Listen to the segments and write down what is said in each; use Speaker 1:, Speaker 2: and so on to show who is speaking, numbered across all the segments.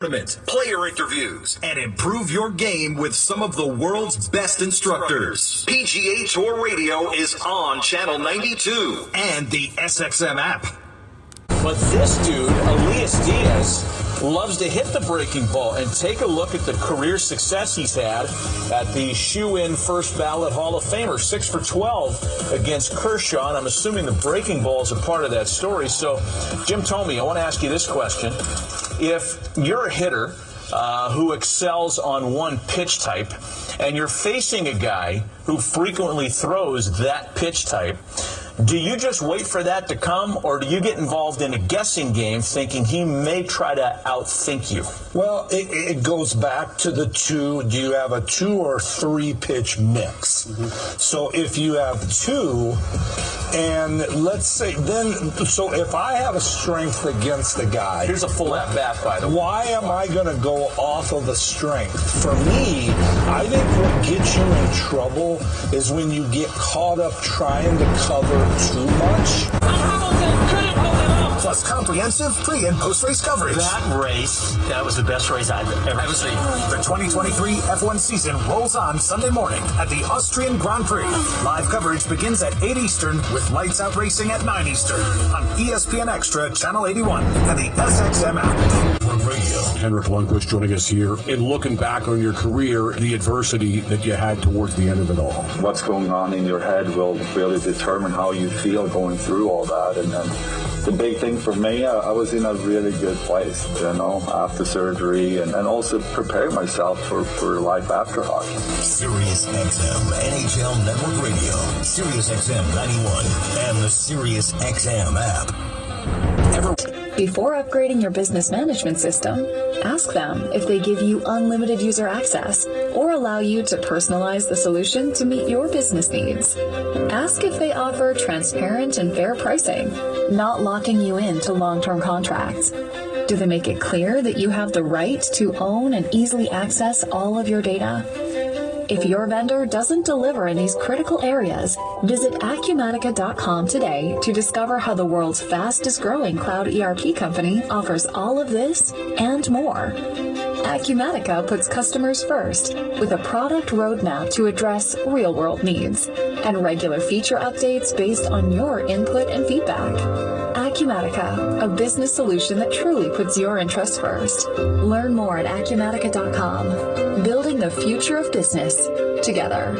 Speaker 1: tournaments, player interviews, and improve your game with some of the world's best instructors. PGA Tour Radio is on Channel 92 and the SXM app.
Speaker 2: But this dude, Elias Diaz, loves to hit the breaking ball, and take a look at the career success he's had at the shoe-in first ballot Hall of Famer, 6 for 12 against Kershaw, and I'm assuming the breaking ball is a part of that story. So, Jim Thome, I want to ask you this question. If you're a hitter who excels on one pitch type, and you're facing a guy who frequently throws that pitch type, do you just wait for that to come, or do you get involved in a guessing game thinking he may try to outthink you?
Speaker 3: Well, it goes back to the two. Do you have a 2 or 3 pitch mix? Mm-hmm. So if you have 2, and let's say so if I have a strength against the guy.
Speaker 2: Here's a full at bat, by the way.
Speaker 3: Why am I going to go off of the strength? For me, I think what gets you in trouble is when you get caught up trying to cover too much.
Speaker 1: Plus comprehensive pre- and post-race coverage.
Speaker 4: That was the best race I've ever seen.
Speaker 1: The 2023 F1 season rolls on Sunday morning at the Austrian Grand Prix. Live coverage begins at 8 Eastern with Lights Out Racing at 9 Eastern on ESPN Extra, Channel 81, and the SXM app. Radio.
Speaker 5: Henrik Lundqvist joining us here. In looking back on your career, the adversity that you had towards the end of it all.
Speaker 6: What's going on in your head will really determine how you feel going through all that. And then the big thing for me, I was in a really good place, after surgery, and also preparing myself for life after hockey.
Speaker 1: Sirius XM NHL Network Radio, Sirius XM 91, and the Sirius XM app.
Speaker 7: Before upgrading your business management system, ask them if they give you unlimited user access or allow you to personalize the solution to meet your business needs. Ask if they offer transparent and fair pricing, not locking you into long-term contracts. Do they make it clear that you have the right to own and easily access all of your data? If your vendor doesn't deliver in these critical areas, visit Acumatica.com today to discover how the world's fastest growing cloud ERP company offers all of this and more. Acumatica puts customers first with a product roadmap to address real-world needs and regular feature updates based on your input and feedback. Acumatica, a business solution that truly puts your interests first. Learn more at Acumatica.com. Building the future of business together.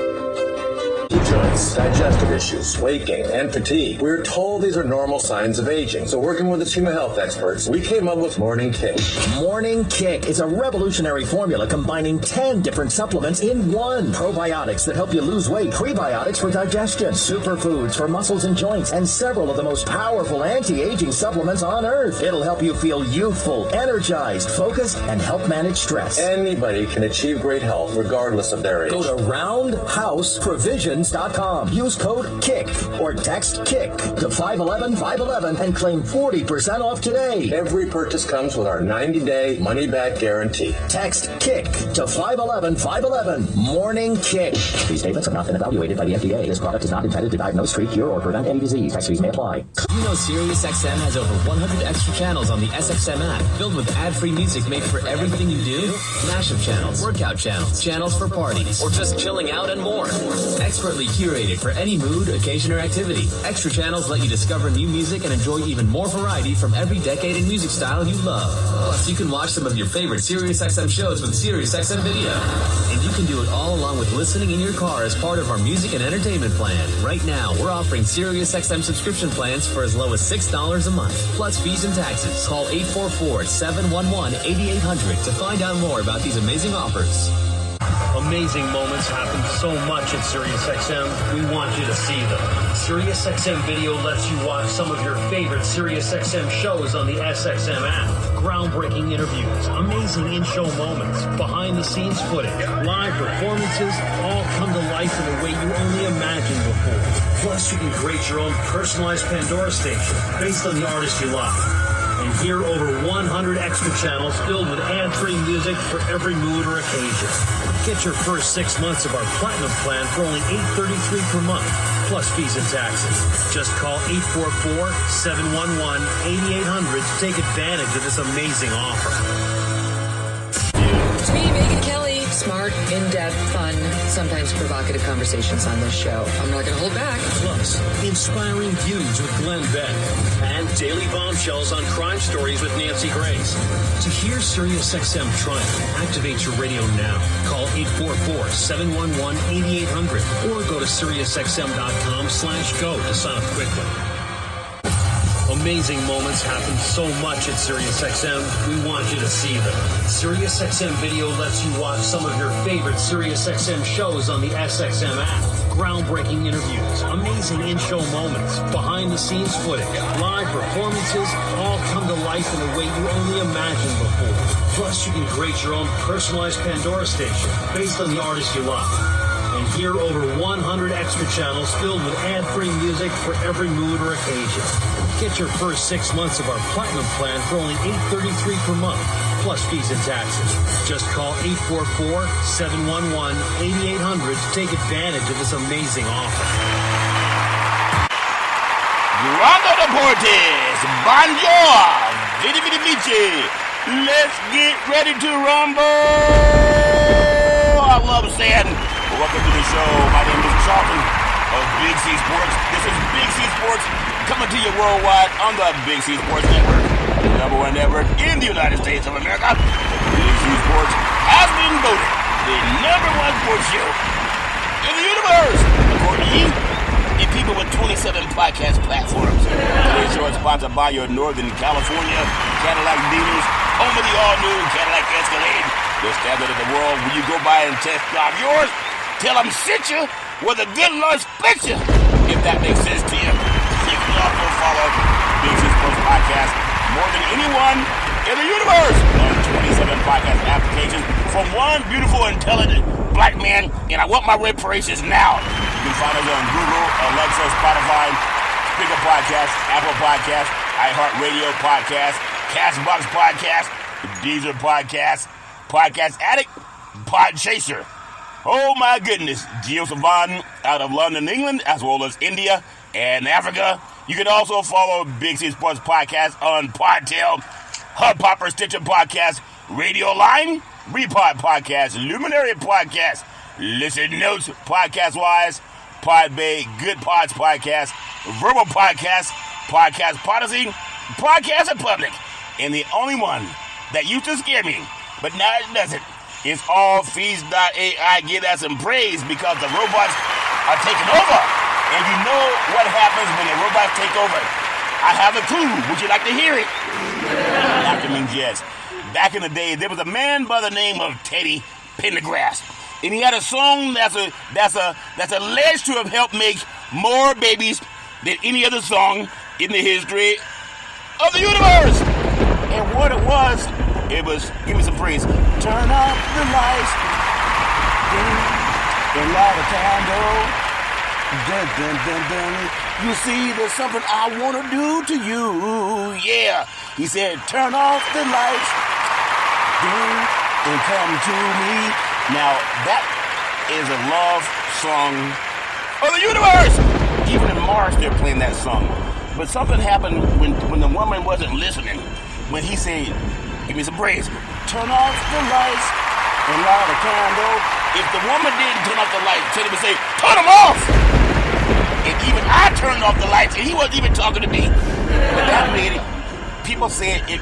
Speaker 8: Joints, digestive issues, weight gain, and fatigue. We're told these are normal signs of aging. So working with a team of health experts, we came up with Morning Kick.
Speaker 9: Morning Kick is a revolutionary formula combining 10 different supplements in one. Probiotics that help you lose weight, prebiotics for digestion, superfoods for muscles and joints, and several of the most powerful anti-aging supplements on earth. It'll help you feel youthful, energized, focused, and help manage stress.
Speaker 8: Anybody can achieve great health regardless of their age.
Speaker 9: Go to roundhouseprovisions.com. Use code KICK or text KICK to 511-511 and claim 40% off today.
Speaker 8: Every purchase comes with our 90-day money-back guarantee.
Speaker 9: Text KICK to 511-511. Morning Kick. These statements have not been evaluated by the FDA. This product is not intended to diagnose, treat, cure, or prevent any disease. Tax fees may apply.
Speaker 10: You know SiriusXM has over 100 extra channels on the SXM app, filled with ad-free music made for everything you do. Mashup channels, workout channels, channels for parties, or just chilling out and more. Expertly curated for any mood, occasion, or activity. Extra channels let you discover new music and enjoy even more variety from every decade and music style you love. Plus, you can watch some of your favorite SiriusXM shows with SiriusXM Video. And you can do it all along with listening in your car as part of our music and entertainment plan. Right now, we're offering SiriusXM subscription plans for as low as $6 a month, plus fees and taxes. Call 844-711-8800 to find out more about these amazing offers.
Speaker 4: Amazing moments happen so much at SiriusXM. We want you to see them. SiriusXM Video lets you watch some of your favorite SiriusXM shows on the SXM app. Groundbreaking interviews, amazing in-show moments, behind-the-scenes footage, live performances, all come to life in a way you only imagined before. Plus, you can create your own personalized Pandora station based on the artist you love. And hear over 100 extra channels filled with ad-free music for every mood or occasion. Get your first 6 months of our Platinum plan for only $8.33 per month, plus fees and taxes. Just call 844-711-8800 to take advantage of this amazing offer.
Speaker 11: sometimes provocative conversations on this show. I'm not going to hold back.
Speaker 4: Plus, inspiring views with Glenn Beck and daily bombshells on crime stories with Nancy Grace. To hear SiriusXM Triumph, activate your radio now. Call 844-711-8800 or go to SiriusXM.com/go to sign up quickly. Amazing moments happen so much at SiriusXM, we want you to see them. SiriusXM Video lets you watch some of your favorite SiriusXM shows on the SXM app. Groundbreaking interviews, amazing in-show moments, behind-the-scenes footage, live performances, all come to life in a way you only imagined before. Plus, you can create your own personalized Pandora station based on the artist you love. And hear over 100 extra channels filled with ad-free music for every mood or occasion. Get your first 6 months of our Platinum plan for only $8.33 per month, plus fees and taxes. Just call 844-711-8800 to take advantage of this amazing offer.
Speaker 12: Grande Deportes, bonjour, vidi vidi vici. Let's get ready to rumble. I love saying, welcome to the show. My name is Charlton of Big C Sports. This is Big C Sports coming to you worldwide on the Big C Sports Network, the #1 network in the United States of America. Big C Sports has been voted the #1 sports show in the universe, according to you, and people with 27 podcast platforms. Today's show is sponsored by your Northern California Cadillac dealers, home of the all-new Cadillac Escalade, the standard of the world. When you go by and test drive yours, tell them sit you with a good Lord split you, if that makes sense to you. You can also follow Big C Sports Podcast more than anyone in the universe on 27 podcast applications from one beautiful, intelligent black man, and I want my reparations now. You can find us on Google, Alexa, Spotify, Speaker Podcast, Apple Podcast, iHeartRadio Podcast, Castbox Podcast, Deezer Podcast, Podcast Addict, Podchaser. Oh my goodness, Gio Savan out of London, England, as well as India and Africa. You can also follow Big C Sports Podcast on Podtail, Hubhopper, Stitcher Podcast, Radio Line, Repod Podcast, Luminary Podcast, Listen Notes Podcast Wise, Podbay, Good Pods Podcast, Verbal Podcast, Podcast Podyssey, Podcast Republic, and the only one that used to scare me, but now it doesn't. It's all Feeds.ai. Give that some praise because the robots are taking over. And you know what happens when the robots take over. I have a clue. Would you like to hear it? Laughter means yes. Back in the day, there was a man by the name of Teddy Pendergrass. And he had a song that's alleged to have helped make more babies than any other song in the history of the universe. And what it was, give me some praise. Turn off the lights, and light a candle. Dun, dun, dun, dun. You see, there's something I want to do to you. Yeah. He said, turn off the lights, and come to me. Now, that is a love song of the universe. Even in Mars, they're playing that song. But something happened when the woman wasn't listening. When he said, give me some praise, turn off the lights and light a candle. If the woman didn't turn off the lights, Teddy would say, turn them off. And even I turned off the lights, and he wasn't even talking to me. But that made it. People say it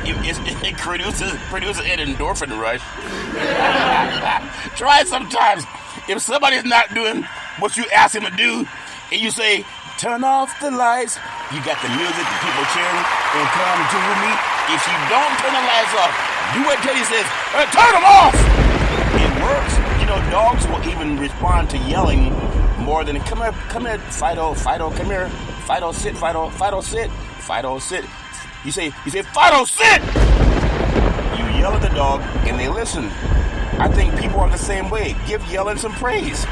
Speaker 12: produces an endorphin rush. Try it sometimes. If somebody's not doing what you ask him to do, and you say, turn off the lights, you got the music, the people cheering, and come to me. If you don't turn the lights off, do what Teddy says, turn them off. It works. You know, dogs will even respond to yelling more than, come here, Fido, come here, Fido, sit, Fido, sit, Fido, sit. You say, Fido, sit! You yell at the dog, and they listen. I think people are the same way. Give yelling some praise.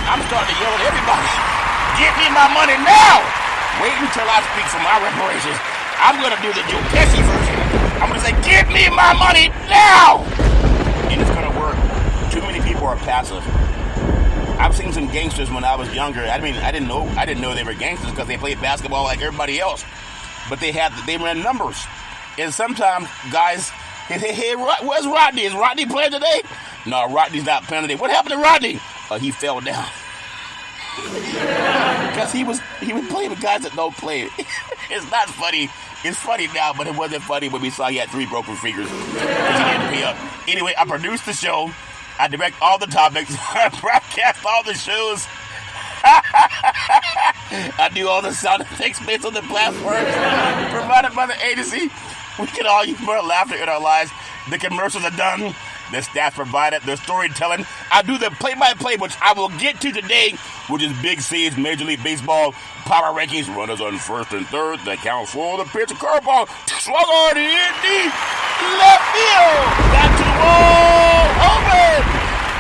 Speaker 12: I'm starting to yell at everybody. Give me my money now! Wait until I speak for my reparations. I'm going to do the Joe Pesci version. I'm going to say, give me my money now! And it's going to work. Too many people are passive. I've seen some gangsters when I was younger. I didn't know they were gangsters because they played basketball like everybody else. But they ran numbers. And sometimes guys, hey, where's Rodney? Is Rodney playing today? No, Rodney's not playing today. What happened to Rodney? he fell down. Because he was playing with guys that don't play. It's not funny. It's funny now, but it wasn't funny when we saw he had 3 broken fingers because he didn't pay up. Anyway, I produced the show. I direct all the topics. I broadcast all the shows. I do all the sound effects based on the platforms provided by the agency. We can all use more laughter in our lives. The commercials are done. The staff provided the storytelling. I do the play-by-play, which I will get to today, which is Big C's Major League Baseball power rankings. Runners on first and third. That counts for the pitch. Curveball. Swung on in deep. Left field. Got to the wall. Open.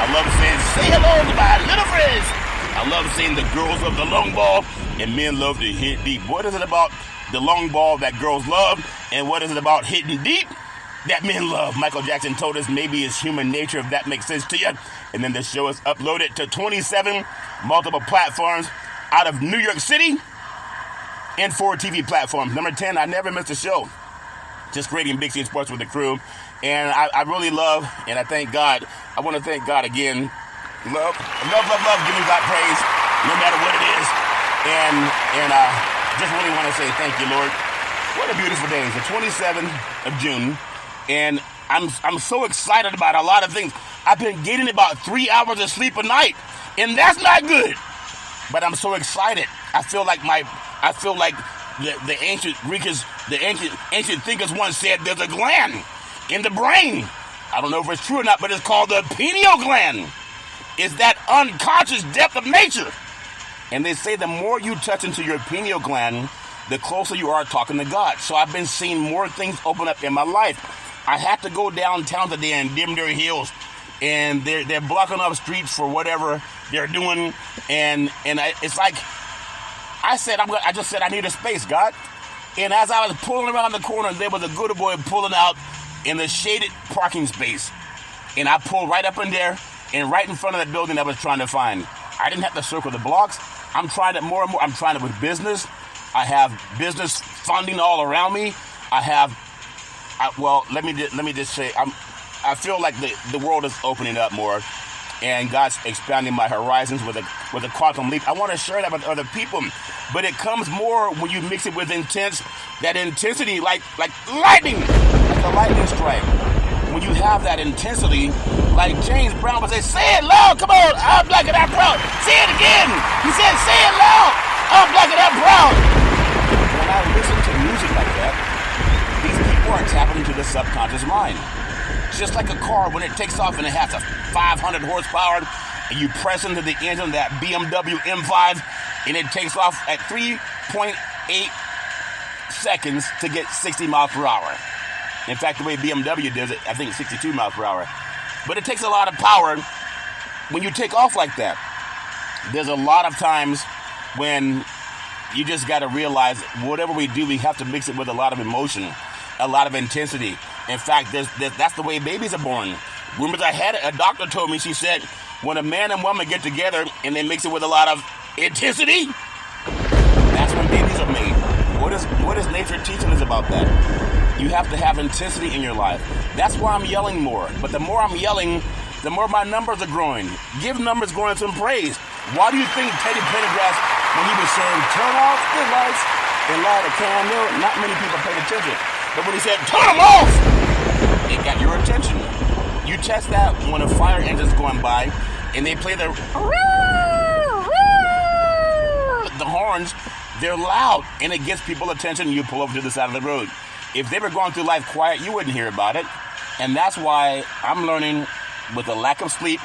Speaker 12: I love saying, say hello to my little friends. I love seeing the girls of the long ball, and men love to hit deep. What is it about the long ball that girls love, and what is it about hitting deep that men love? Michael Jackson told us maybe it's human nature, if that makes sense to you. And then the show is uploaded to 27 multiple platforms out of New York City and 4 TV platforms. Number 10, I never missed a show. Just creating Big C Sports with the crew. And I really love, and I thank God. I want to thank God again. Love, giving God praise, no matter what it is. And just really want to say thank you, Lord. What a beautiful day. It's the 27th of June, and I'm so excited about a lot of things. I've been getting about 3 hours of sleep a night, and that's not good. But I'm so excited. I feel like the ancient Greeks, the ancient thinkers once said there's a gland in the brain. I don't know if it's true or not, but it's called the pineal gland. It's that unconscious depth of nature. And they say the more you touch into your pineal gland, the closer you are talking to God. So I've been seeing more things open up in my life. I had to go downtown today in Dimdare Hills, and they're blocking off streets for whatever they're doing. And it's like I just said I need a space, God. And as I was pulling around the corner, there was a good boy pulling out in the shaded parking space, and I pulled right up in there. And right in front of that building I was trying to find. I didn't have to circle the blocks. I'm trying it more and more. I'm trying it with business. I have business funding all around me. Let me just say, I feel like the world is opening up more, and God's expanding my horizons with a quantum leap. I want to share that with other people, but it comes more when you mix it with intense. That intensity, like lightning, like a lightning strike. When you have that intensity, like James Brown would say, say it loud, come on, I'm black and I'm proud. Say it again. He said, say it loud, I'm black and I'm proud. When I listen to music like that, these people are tapping into the subconscious mind. Just like a car, when it takes off and it has a 500 horsepower, and you press into the engine, that BMW M5, and it takes off at 3.8 seconds to get 60 miles per hour. In fact, the way BMW does it, I think it's 62 miles per hour. But it takes a lot of power when you take off like that. There's a lot of times when you just got to realize whatever we do, we have to mix it with a lot of emotion, a lot of intensity. In fact, that's the way babies are born. Remember, a doctor told me, she said, when a man and woman get together and they mix it with a lot of intensity, that's when babies are made. What is nature teaching us about that? You have to have intensity in your life. That's why I'm yelling more. But the more I'm yelling, the more my numbers are growing. Give numbers growing some praise. Why do you think Teddy Pendergrass, when he was saying, turn off the lights and light a candle, not many people paid attention. But when he said, turn them off, it got your attention. You test that when a fire engine's going by and they play the horns, they're loud and it gets people attention. You pull over to the side of the road. If they were going through life quiet, you wouldn't hear about it. And that's why I'm learning, with a lack of sleep,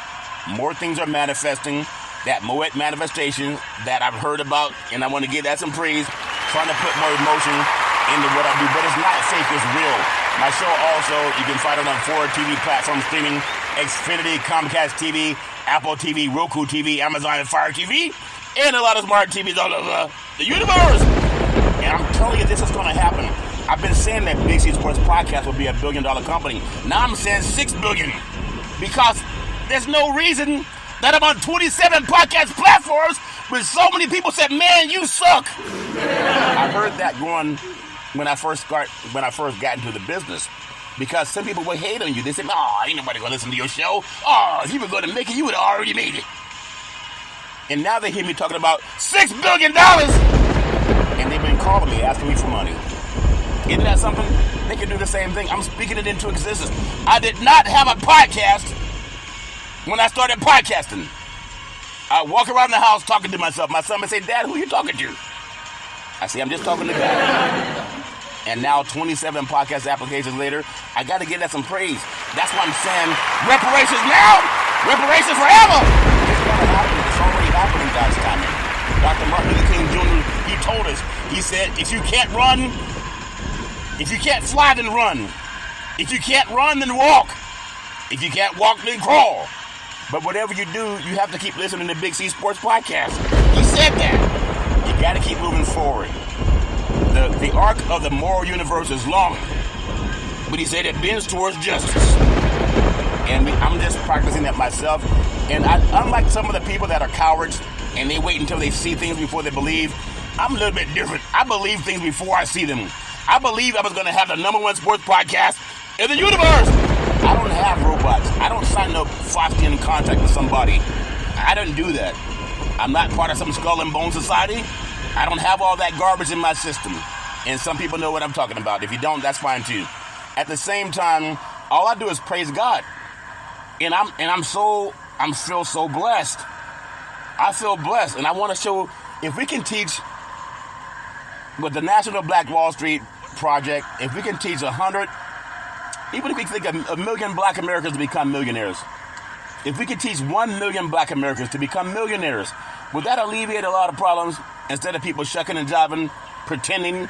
Speaker 12: more things are manifesting. That Moet manifestation that I've heard about, and I want to give that some praise, trying to put more emotion into what I do. But it's not fake, it's real. My show also, you can find it on 4 TV platforms streaming: Xfinity, Comcast TV, Apple TV, Roku TV, Amazon Fire TV, and a lot of smart TVs all over the universe. And I'm telling you, this is going to happen. I've been saying that Big C Sports Podcast will be $1 billion company. Now I'm saying $6 billion, because there's no reason that I'm on 27 podcast platforms when so many people said, "Man, you suck." I heard that going when I first got into the business, because some people would hate on you. They said, "Oh, ain't nobody gonna listen to your show. Oh, if you were gonna make it, you would have already made it." And now they hear me talking about $6 billion. And they've been calling me, asking me for money. Isn't that something? They can do the same thing. I'm speaking it into existence. I did not have a podcast when I started podcasting. I walk around the house talking to myself. My son would say, Dad, who are you talking to? I say, I'm just talking to God. And now 27 podcast applications later, I got to give that some praise. That's why I'm saying reparations now, reparations forever. It's going to happen. It's already happening, God's timing. Dr. Martin Luther King Jr., he told us, he said, if you can't run, if you can't fly, then run. If you can't run, then walk. If you can't walk, then crawl. But whatever you do, you have to keep listening to Big C Sports Podcast. He said that. You got to keep moving forward. The arc of the moral universe is long, but he said it bends towards justice. And I'm just practicing that myself. And unlike some of the people that are cowards and they wait until they see things before they believe, I'm a little bit different. I believe things before I see them. I believe I was going to have the #1 sports podcast in the universe. I don't have robots. I don't sign no Faustian contract with somebody. I don't do that. I'm not part of some skull and bone society. I don't have all that garbage in my system. And some people know what I'm talking about. If you don't, that's fine too. At the same time, all I do is praise God. And I feel so blessed. I feel blessed. And I want to show, if we can teach with the National Black Wall Street Project, if we can teach 100, even if we think of 1 million black Americans to become millionaires, if we could teach 1 million black Americans to become millionaires, would that alleviate a lot of problems instead of people shucking and jiving, pretending,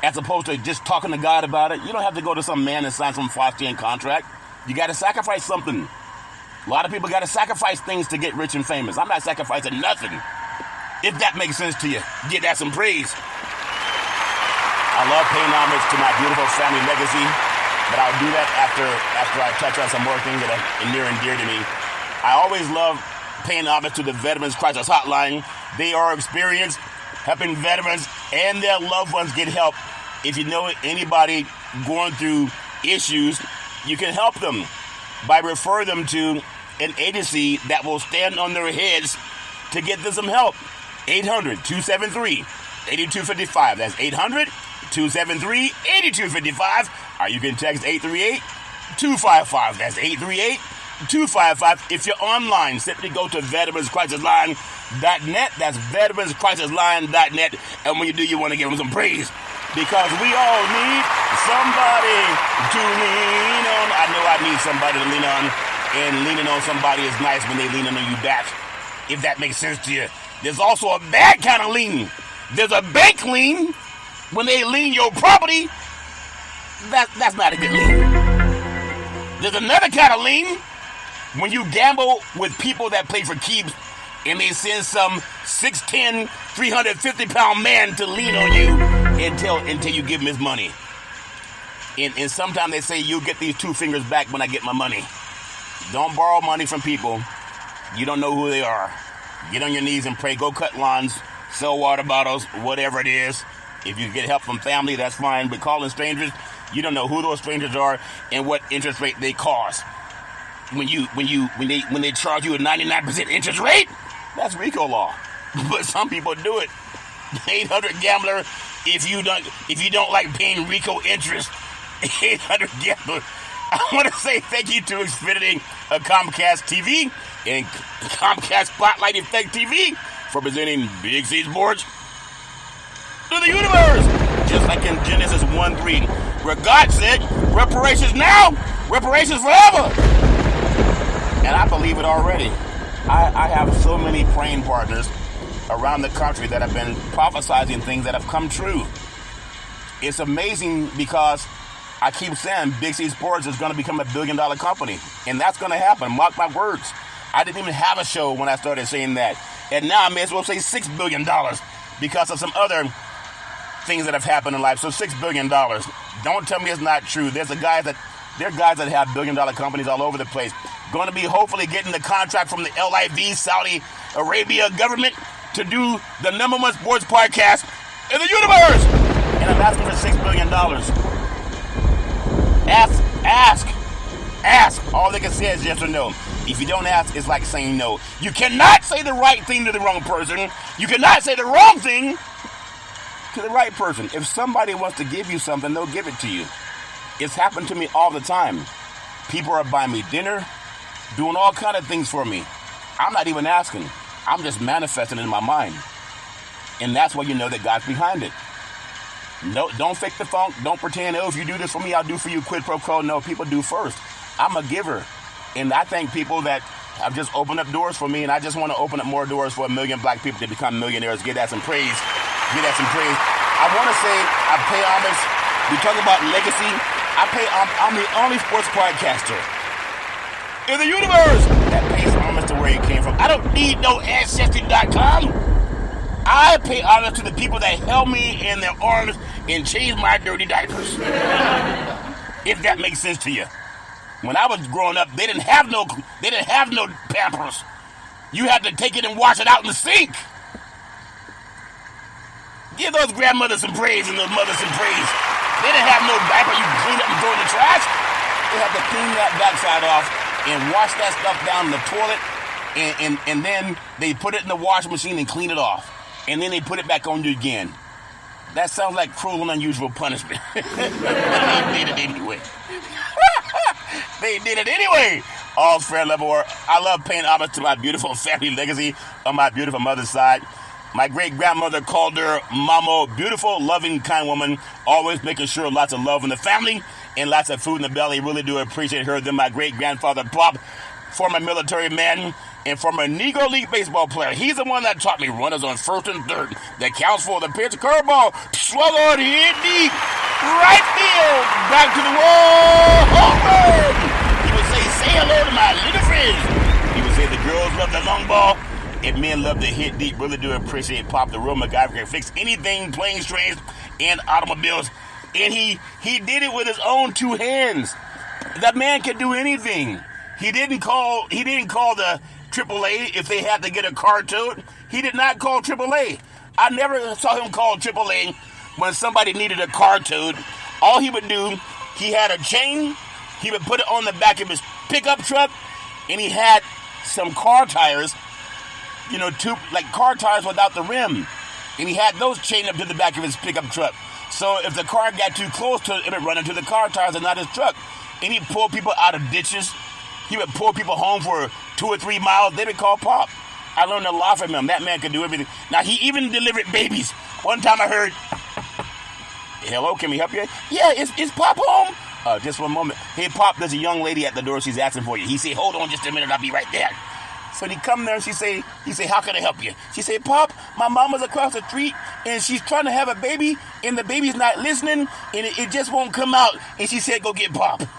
Speaker 12: as opposed to just talking to God about it? You don't have to go to some man and sign some Faustian contract. You got to sacrifice something. A lot of people got to sacrifice things to get rich and famous. I'm not sacrificing nothing. If that makes sense to you, get that some praise. I love paying homage to my beautiful family legacy, but I'll do that after I touch on some more things that are near and dear to me. I always love paying homage to the Veterans Crisis Hotline. They are experienced helping veterans and their loved ones get help. If you know anybody going through issues, you can help them by referring them to an agency that will stand on their heads to get them some help. 800-273-8255. That's 800-273-8255. Or you can text 838-255. That's 838-255. If you're online, simply go to veteranscrisisline.net. That's veteranscrisisline.net. And when you do, you want to give them some praise. Because we all need somebody to lean on. I know I need somebody to lean on. And leaning on somebody is nice when they lean on you back. If that makes sense to you. There's also a bad kind of lean. There's a bank lean. When they lean your property, that's not a good lean. There's another kind of lean. When you gamble with people that play for keeps and they send some 6'10", 350-pound man to lean on you until you give him his money. And sometimes they say, you'll get these 2 fingers back when I get my money. Don't borrow money from people. You don't know who they are. Get on your knees and pray. Go cut lawns, sell water bottles, whatever it is. If you get help from family, that's fine. But calling strangers, you don't know who those strangers are and what interest rate they cost. When they charge you a 99% interest rate, that's RICO law. But some people do it. 800 Gambler, if you don't like paying RICO interest, 800 Gambler. I want to say thank you to Xfinity, Comcast TV, and Comcast Spotlight Effect TV for presenting Big C Sports to the universe. Just like in Genesis 1:3, where God said, reparations now, reparations forever. And I believe it already. I have so many praying partners around the country that have been prophesizing things that have come true. It's amazing because I keep saying Big C Sports is going to become $1 billion company. And that's going to happen. Mark my words. I didn't even have a show when I started saying that. And now I may as well say $6 billion because of some other things that have happened in life. So $6 billion. Don't tell me it's not true. There are guys that have $1 billion companies all over the place. Going to be hopefully getting the contract from the LIV Saudi Arabia government to do the #1 sports podcast in the universe. And I'm asking for $6 billion. ask. All they can say is yes or no. If you don't ask, it's like saying no. You cannot say the right thing to the wrong person. You cannot say the wrong thing to the right person. If somebody wants to give you something, they'll give it to you. It's happened to me all the time. People are buying me dinner, doing all kind of things for me. I'm not even asking. I'm just manifesting it in my mind. And that's when you know that God's behind it. No, don't fake the funk. Don't pretend, oh, if you do this for me, I'll do for you, quid pro quo. No, people do first. I'm a giver. And I thank people that have just opened up doors for me, and I just want to open up more doors for 1 million black people to become millionaires. Give that some praise. Give that some praise. I want to say I pay homage. We talk about legacy. I'm the only sports podcaster in the universe that pays homage to where he came from. I don't need no Ancestry.com. I pay homage to the people that held me in their arms and changed my dirty diapers. If that makes sense to you. When I was growing up, they didn't have no Pampers. You had to take it and wash it out in the sink. Give those grandmothers some praise and those mothers some praise. They didn't have no diaper you can clean up and throw in the trash. They had to clean that backside off and wash that stuff down in the toilet, and then they put it in the washing machine and clean it off. And then they put it back on you again. That sounds like cruel and unusual punishment. But they did it anyway. They did it anyway. All's fair, level war. I love paying homage to my beautiful family legacy on my beautiful mother's side. My great-grandmother called her Mama, beautiful, loving, kind woman, always making sure lots of love in the family and lots of food in the belly. Really do appreciate her. Then my great-grandfather, Pop, former military man and former Negro League baseball player. He's the one that taught me runners on first and third. That counts for the pitch, curveball, swallowed, hit deep, right field, back to the wall, home run. He would say hello to my little friends. He would say the girls love the long ball. And men love to hit deep. Really do appreciate Pop, the real MacGyver, can fix anything, planes, trains, and automobiles. And he did it with his own 2 hands. That man can do anything. He didn't call the AAA if they had to get a car towed. He did not call AAA. I never saw him call AAA when somebody needed a car towed. All he would do, he had a chain. He would put it on the back of his pickup truck, and he had some car tires. You know, car tires without the rim. And he had those chained up to the back of his pickup truck. So if the car got too close to it, it would run into the car tires and not his truck. And he'd pull people out of ditches. He would pull people home for 2 or 3 miles. They would call Pop. I learned a lot from him. That man could do everything. Now, he even delivered babies. One time I heard, hello, can we help you? Yeah, is Pop home? Just 1 moment. Hey, Pop, there's a young lady at the door. She's asking for you. He said, hold on just a minute. I'll be right there. So he come there and he say, how can I help you? She say, Pop, my mama's across the street and she's trying to have a baby and the baby's not listening and it just won't come out. And she said, go get Pop. And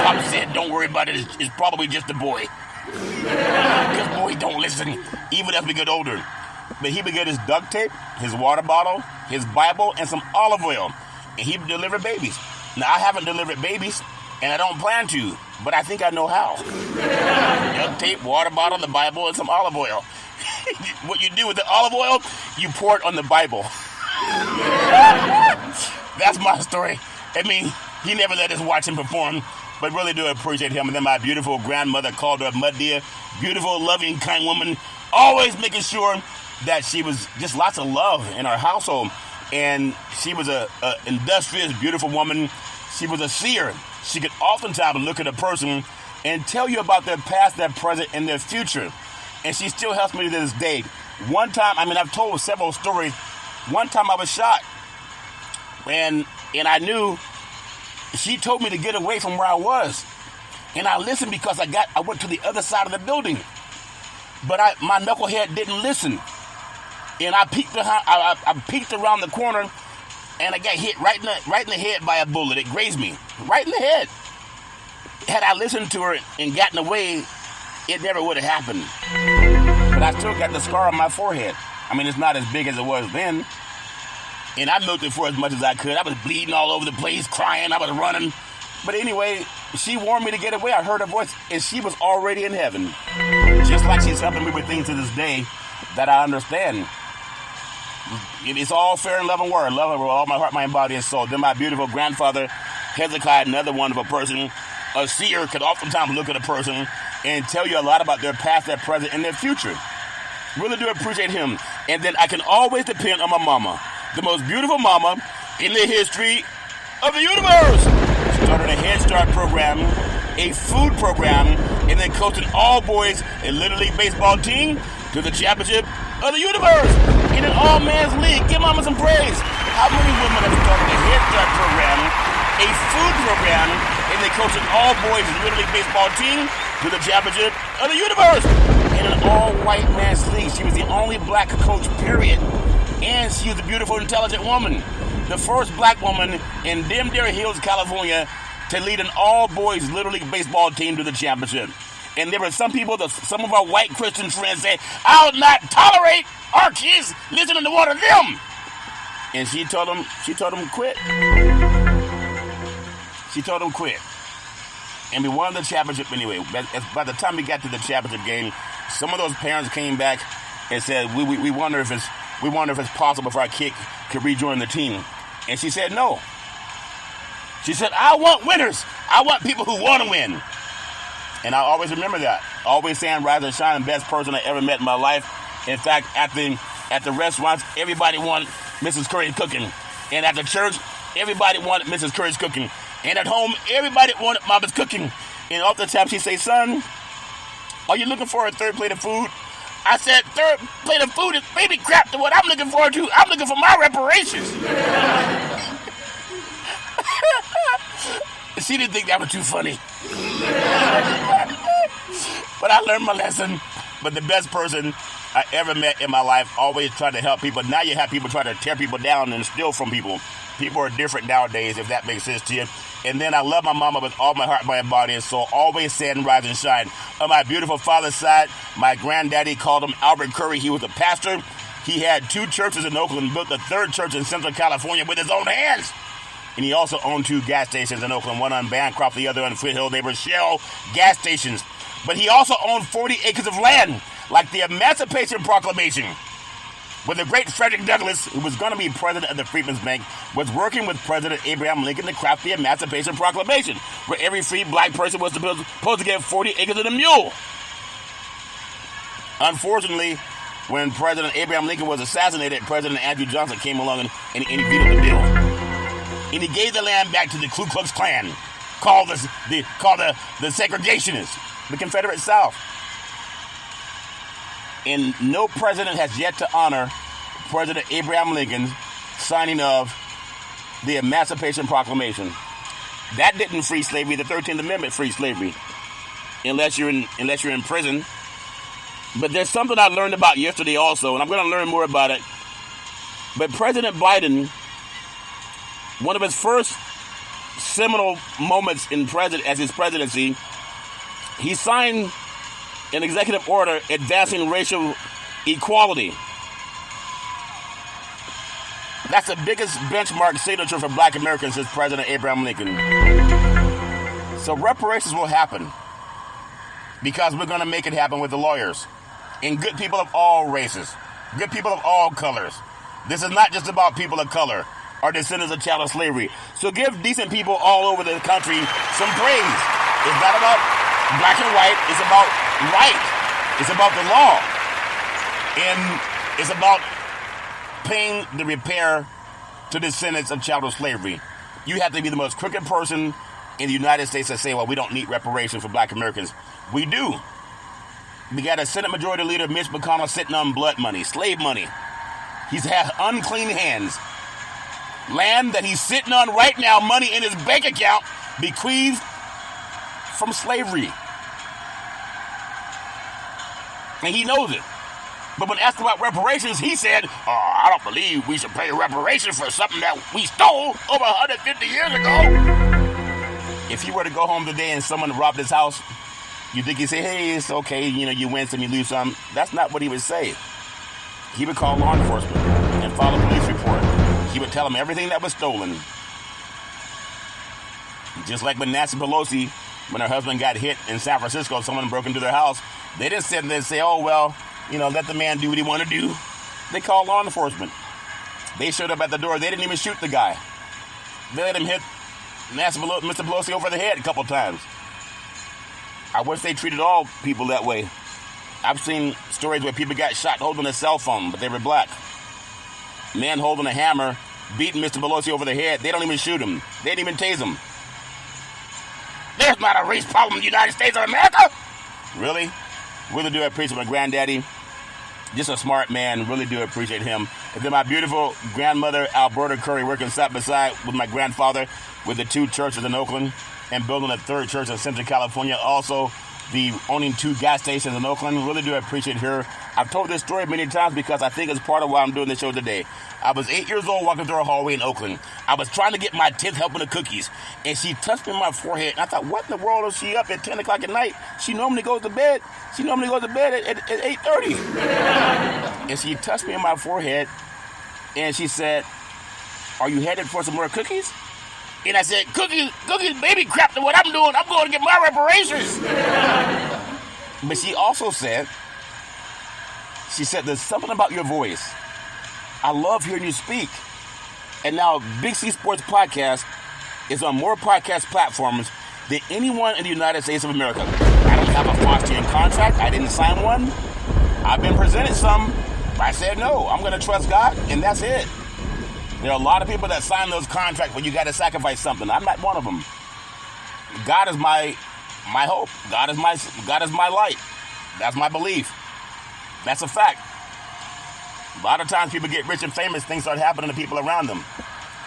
Speaker 12: Pop said, don't worry about it. It's probably just a boy. Because boys don't listen, even as we get older. But he would get his duct tape, his water bottle, his Bible, and some olive oil. And he would deliver babies. Now, I haven't delivered babies, and I don't plan to. But I think I know how. Duct tape, water bottle, the Bible, and some olive oil. What you do with the olive oil, you pour it on the Bible. That's my story. I mean, he never let us watch him perform, but really do appreciate him. And then my beautiful grandmother called her Mud Dear. Beautiful, loving, kind woman. Always making sure that she was just lots of love in our household. And she was a industrious, beautiful woman. She was a seer. She could oftentimes look at a person and tell you about their past, their present, and their future. And she still helps me to this day. One time, I've told several stories. One time I was shot. And I knew she told me to get away from where I was. And I listened because I went to the other side of the building. But my knucklehead didn't listen. And I peeked around the corner. And I got hit right in the head by a bullet. It grazed me right in the head. Had I listened to her and gotten away, it never would have happened. But I still got the scar on my forehead. It's not as big as it was then. And I milked it for as much as I could. I was bleeding all over the place, crying. I was running. But anyway, she warned me to get away. I heard her voice, and she was already in heaven. Just like she's helping me with things to this day that I understand. It's all fair in love and war. Love her with all my heart, mind, body, and soul. Then my beautiful grandfather Hezekiah, another wonderful person. A seer could oftentimes look at a person and tell you a lot about their past, their present, and their future. Really do appreciate him. And then I can always depend on my mama, the most beautiful mama in the history of the universe. Started a Head Start program, a food program, and then coaching all boys in Little League baseball team to the championship of the universe in an all-man's league. Give mama some praise. How many women have started a Head Start program, a food program, and they coaching all boys in Little League baseball team to the championship of the universe in an all-white man's league? She was the only black coach, period. And she was a beautiful, intelligent woman. The first black woman in Denver Hills, California, to lead an all-boys Little League baseball team to the championship. And there were some people, some of our white Christian friends said, I'll not tolerate our kids listening to one of them. And she told them quit. She told them quit. And we won the championship anyway. By the time we got to the championship game, some of those parents came back and said, we wonder if it's possible for our kid could rejoin the team. And she said no. She said, I want winners. I want people who want to win. And I always remember that. Always saying, rise and shine, best person I ever met in my life. In fact, at the restaurants, everybody wanted Mrs. Curry's cooking. And at the church, everybody wanted Mrs. Curry's cooking. And at home, everybody wanted Mama's cooking. And all the time she'd say, son, are you looking for a third plate of food? I said, third plate of food is baby crap to what I'm looking forward to. I'm looking for my reparations. She didn't think that was too funny. But I learned my lesson. But the best person I ever met in my life always tried to help people. Now you have people try to tear people down and steal from people. People are different nowadays, if that makes sense to you. And then I love my mama with all my heart, mind, body, and soul. Always saying rise and shine. On my beautiful father's side, my granddaddy called him Albert Curry. He was a pastor. He had 2 churches in Oakland, built the 3rd church in Central California with his own hands. And he also owned 2 gas stations in Oakland, one on Bancroft, the other on Foothill. They were Shell gas stations. But he also owned 40 acres of land, like the Emancipation Proclamation, where the great Frederick Douglass, who was going to be president of the Freedmen's Bank, was working with President Abraham Lincoln to craft the Emancipation Proclamation, where every free black person was supposed to get 40 acres and a mule. Unfortunately, when President Abraham Lincoln was assassinated, President Andrew Johnson came along and he vetoed the bill. And he gave the land back to the Ku Klux Klan, called the segregationists, the Confederate South. And no president has yet to honor President Abraham Lincoln's signing of the Emancipation Proclamation. That didn't free slavery. The 13th Amendment freed slavery, unless you're in prison. But there's something I learned about yesterday also, and I'm going to learn more about it. But President Biden, one of his first seminal moments as his presidency, he signed an executive order advancing racial equality. That's the biggest benchmark signature for black Americans since President Abraham Lincoln. So reparations will happen because we're going to make it happen with the lawyers and good people of all races, good people of all colors. This is not just about people of color or descendants of chattel slavery. So give decent people all over the country some praise. It's not about black and white. It's about right. It's about the law. And it's about paying the repair to descendants of chattel slavery. You have to be the most crooked person in the United States to say, well, we don't need reparations for black Americans. We do. We got a Senate Majority Leader, Mitch McConnell, sitting on blood money, slave money. He's had unclean hands. Land that he's sitting on right now, money in his bank account, bequeathed from slavery. And he knows it. But when asked about reparations, he said, I don't believe we should pay reparations for something that we stole over 150 years ago. If he were to go home today and someone robbed his house, you think he'd say, hey, it's okay, you win some, you lose some. That's not what he would say. He would call law enforcement and file a police report. He would tell them everything that was stolen. Just like when Nancy Pelosi, when her husband got hit in San Francisco, someone broke into their house, they didn't sit there and say, oh, well, let the man do what he want to do. They called law enforcement. They showed up at the door. They didn't even shoot the guy. They let him hit Mr. Pelosi over the head a couple times. I wish they treated all people that way. I've seen stories where people got shot holding a cell phone, but they were black. Man holding a hammer, beating Mr. Pelosi over the head. They don't even shoot him. They didn't even tase him. There's not a race problem in the United States of America. Really? Really do appreciate my granddaddy. Just a smart man. Really do appreciate him. And then my beautiful grandmother, Alberta Curry, working side by side with my grandfather with the 2 churches in Oakland and building a 3rd church in Central California. Also, owning 2 gas stations in Oakland. Really do appreciate her. I've told this story many times because I think it's part of why I'm doing this show today. I was 8 years old walking through a hallway in Oakland. I was trying to get my 10th helping of cookies, and she touched me on my forehead. And I thought, what in the world is she up at 10 o'clock at night? She normally goes to bed. At 8:30. And she touched me on my forehead, and she said, "Are you headed for some more cookies?" And I said, cookies, baby crap to what I'm doing. I'm going to get my reparations. But she also said, there's something about your voice. I love hearing you speak. And now Big C Sports Podcast is on more podcast platforms than anyone in the United States of America. I don't have a Faustian contract. I didn't sign one. I've been presented some. I said no. I'm going to trust God, and that's it. There are a lot of people that sign those contracts where you got to sacrifice something. I'm not one of them. God is my hope. God is my light. That's my belief. That's a fact. A lot of times people get rich and famous, things start happening to people around them.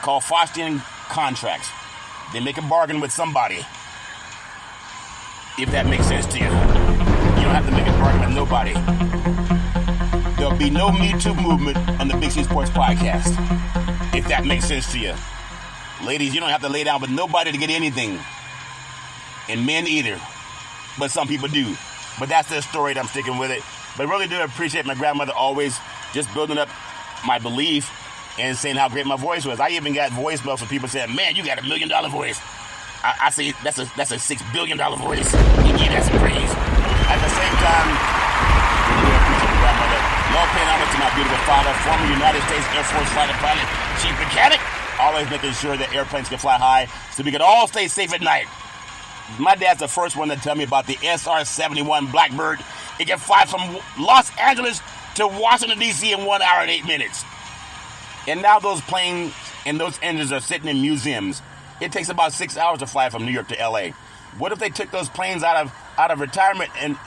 Speaker 12: Called Faustian contracts. They make a bargain with somebody. If that makes sense to you. You don't have to make a bargain with nobody. There'll be no Me Too movement on the Big C Sports Podcast. If that makes sense to you. Ladies, you don't have to lay down with nobody to get anything. And men either. But some people do. But that's their story, and I'm sticking with it. But I really do appreciate my grandmother always just building up my belief and saying how great my voice was. I even got voicemails from people saying, man, you got $1 million voice. I say that's a $6 billion voice. You give that some praise. At the same time, really do appreciate my grandmother. Love paying homage to my beautiful father, former United States Air Force fighter pilot, chief mechanic, always making sure that airplanes can fly high so we can all stay safe at night. My dad's the first one to tell me about the SR-71 Blackbird. It can fly from Los Angeles to Washington, D.C. in 1 hour and 8 minutes. And now those planes and those engines are sitting in museums. It takes about 6 hours to fly from New York to L.A. What if they took those planes out of retirement and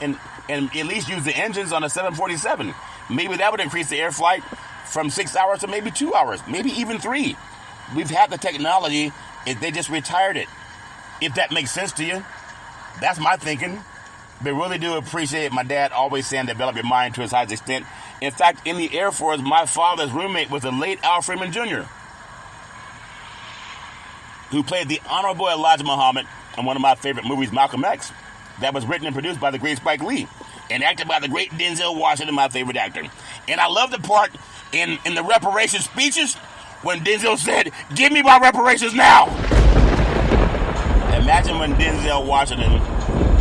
Speaker 12: at least use the engines on a 747? Maybe that would increase the air flight from 6 hours to maybe 2 hours, maybe even 3. We've had the technology. They just retired it. If that makes sense to you, that's my thinking. But really do appreciate my dad always saying develop your mind to its highest extent. In fact, in the Air Force, my father's roommate was the late Al Freeman Jr., who played the Honorable Elijah Muhammad in one of my favorite movies, Malcolm X, that was written and produced by the great Spike Lee and acted by the great Denzel Washington, my favorite actor. And I love the part in the reparations speeches when Denzel said, give me my reparations now. Imagine when Denzel Washington